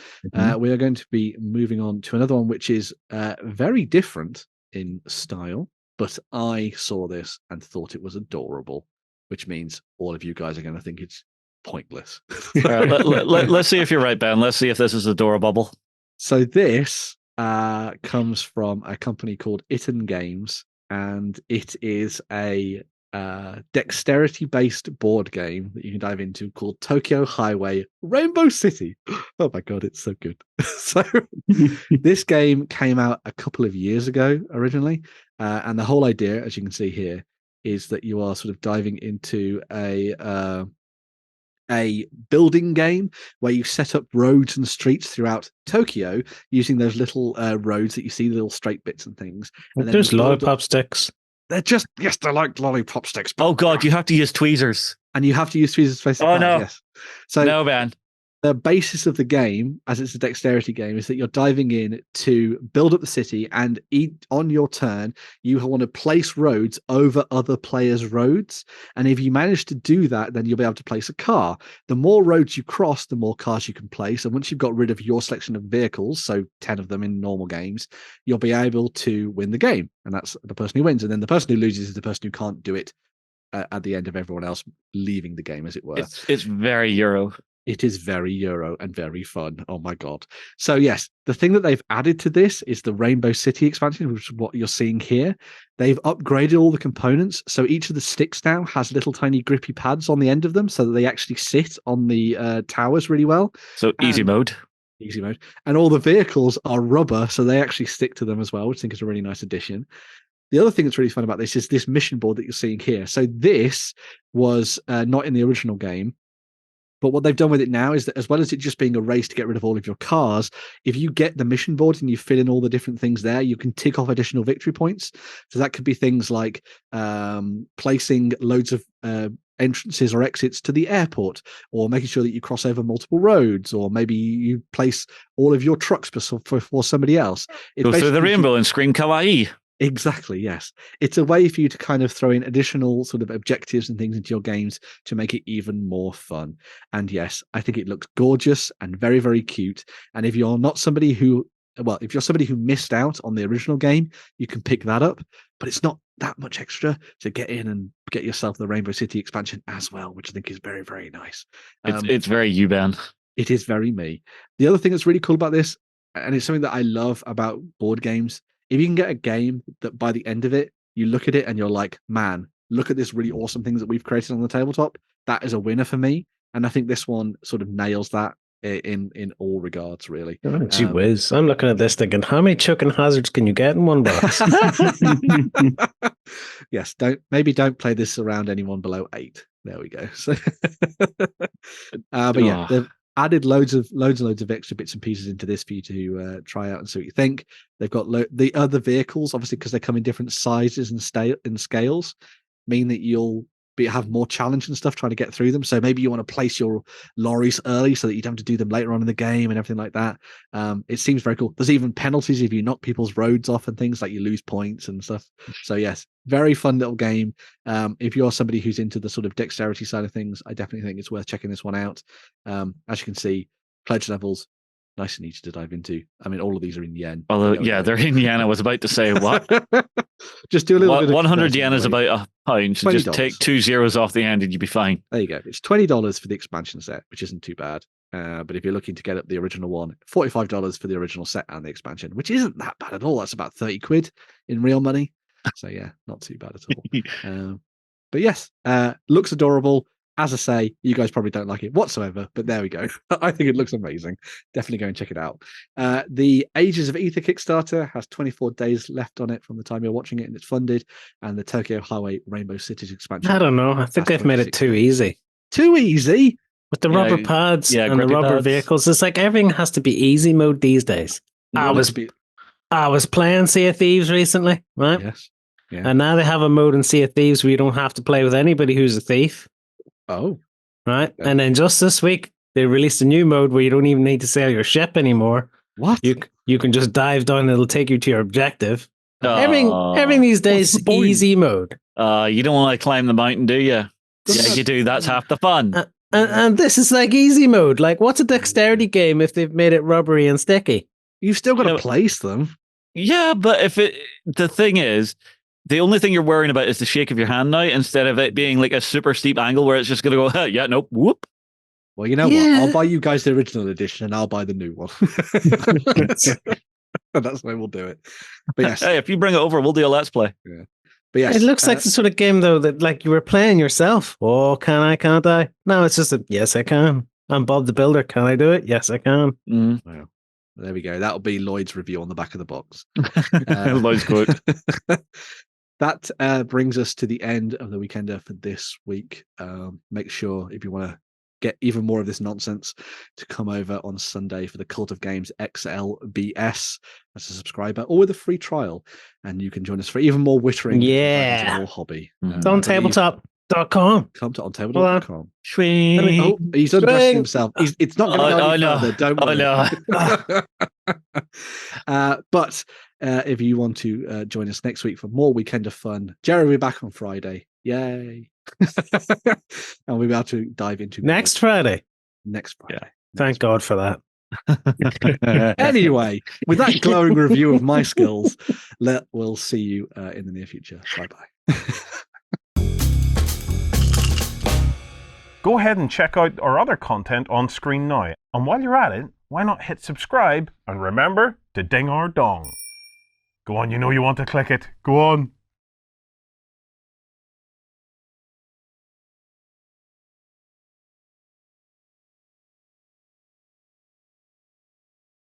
We are going to be moving on to another one, which is very different in style, but I saw this and thought it was adorable, which means all of you guys are going to think it's pointless. Let's see if you're right, Ben. Let's see if this is adorable. So this comes from a company called Itten Games, and it is a dexterity-based board game that you can dive into called Tokyo Highway Rainbow City. Oh my God, it's so good. So this game came out a couple of years ago originally, and the whole idea, as you can see here, is that you are sort of diving into a building game where you set up roads and streets throughout Tokyo using those little roads that you see, the little straight bits and things. And There's lollipop sticks. They're just, yes, they're like lollipop sticks. Oh God, you have to use tweezers. And you have to use tweezers to face the Oh no. yes. So no, Ben. The basis of the game, as it's a dexterity game, is that you're diving in to build up the city, and on your turn, you want to place roads over other players' roads. And if you manage to do that, then you'll be able to place a car. The more roads you cross, the more cars you can place. And once you've got rid of your selection of vehicles, so 10 of them in normal games, you'll be able to win the game. And that's the person who wins. And then the person who loses is the person who can't do it at the end of everyone else leaving the game, as it were. It's very Euro. It is very Euro and very fun. Oh my God. So yes, the thing that they've added to this is the Rainbow City expansion, which is what you're seeing here. They've upgraded all the components. So each of the sticks now has little tiny grippy pads on the end of them so that they actually sit on the towers really well. So easy mode. Easy mode. And all the vehicles are rubber, so they actually stick to them as well, which I think is a really nice addition. The other thing that's really fun about this is this mission board that you're seeing here. So this was not in the original game. But what they've done with it now is that, as well as it just being a race to get rid of all of your cars, if you get the mission board and you fill in all the different things there, you can tick off additional victory points. So that could be things like placing loads of entrances or exits to the airport, or making sure that you cross over multiple roads, or maybe you place all of your trucks for somebody else. Go through the rainbow and scream kawaii. Exactly, yes. It's a way for you to kind of throw in additional sort of objectives and things into your games to make it even more fun. And yes, I think it looks gorgeous and very, very cute. And if you're not somebody who, well, if you're somebody who missed out on the original game, you can pick that up, but it's not that much extra to get in and get yourself the Rainbow City expansion as well, which I think is very, very nice. It's very you, Ben. It is very me. The other thing that's really cool about this, and it's something that I love about board games, if you can get a game that by the end of it, you look at it and you're like, man, look at this really awesome things that we've created on the tabletop. That is a winner for me. And I think this one sort of nails that in all regards, really. Oh, gee whiz. I'm looking at this thinking, how many chucking hazards can you get in one box? Yes, don't play this around anyone below 8. There we go. So, but yeah, they've added loads of extra bits and pieces into this for you to try out and see what you think. They've got the other vehicles, obviously, because they come in different sizes and scales, mean that you'll have more challenge and stuff trying to get through them. So maybe you want to place your lorries early so that you don't have to do them later on in the game and everything like that. It seems very cool. There's even penalties if you knock people's roads off and things, like you lose points and stuff. So yes, very fun little game. If you're somebody who's into the sort of dexterity side of things, I definitely think it's worth checking this one out. As you can see, pledge levels, nice and easy to dive into. I mean, all of these are in yen. Although, yeah, they're in yen. I was about to say, what? Just do a little bit of 100 yen is about £1, so just $20. take 2 zeros off the end and you'd be fine. There you go. It's $20 for the expansion set, which isn't too bad. But if you're looking to get up the original one, $45 for the original set and the expansion, which isn't that bad at all. That's about 30 quid in real money. So yeah, not too bad at all. But yes, looks adorable. As I say, you guys probably don't like it whatsoever, but there we go. I think it looks amazing. Definitely go and check it out. The Ages of Aether Kickstarter has 24 days left on it from the time you're watching it, and it's funded. And the Tokyo Highway Rainbow Cities expansion. I don't know. I think they've made it too easy. Too easy? With the rubber pads and the rubber vehicles. It's like everything has to be easy mode these days. I was playing Sea of Thieves recently, right? Yes. Yeah. And now they have a mode in Sea of Thieves where you don't have to play with anybody who's a thief. Oh. Right. Yeah. And then just this week, they released a new mode where you don't even need to sail your ship anymore. What? You can just dive down and it'll take you to your objective. Everything these days is easy mode. You don't want to climb the mountain, do you? Yeah, you do. That's half the fun. And this is like easy mode. Like, what's a dexterity game if they've made it rubbery and sticky? You've still got to place them. Yeah, but the thing is, the only thing you're worrying about is the shake of your hand now, instead of it being like a super steep angle where it's just going to go, yeah, nope, whoop. Well, you know what? I'll buy you guys the original edition and I'll buy the new one. And that's the way we'll do it. But yes. Hey, if you bring it over, we'll do a Let's Play. Yeah. But yes. It looks like the sort of game, though, that like you were playing yourself. Oh, can't I? No, it's just yes, I can. I'm Bob the Builder. Can I do it? Yes, I can. Well, there we go. That'll be Lloyd's review on the back of the box. Lloyd's quote. That brings us to the end of the Weekender for this week. Make sure, if you want to get even more of this nonsense, to come over on Sunday for the Cult of Games XLBS as a subscriber or with a free trial. And you can join us for even more wittering. Yeah. More hobby. It's on tabletop.com. Come to OnTableTop.com. Swing. Oh, he's undressing himself. It's not going to go any further. Don't worry. But if you want to join us next week for more Weekender fun, Jerry will be back on Friday. Yay. And we'll be able to dive into next Friday. Yeah. Thank God for that. Anyway, with that glowing review of my skills, we'll see you in the near future. Bye-bye. Go ahead and check out our other content on screen now. And while you're at it, why not hit subscribe and remember to ding our dong. Go on, you know you want to click it. Go on.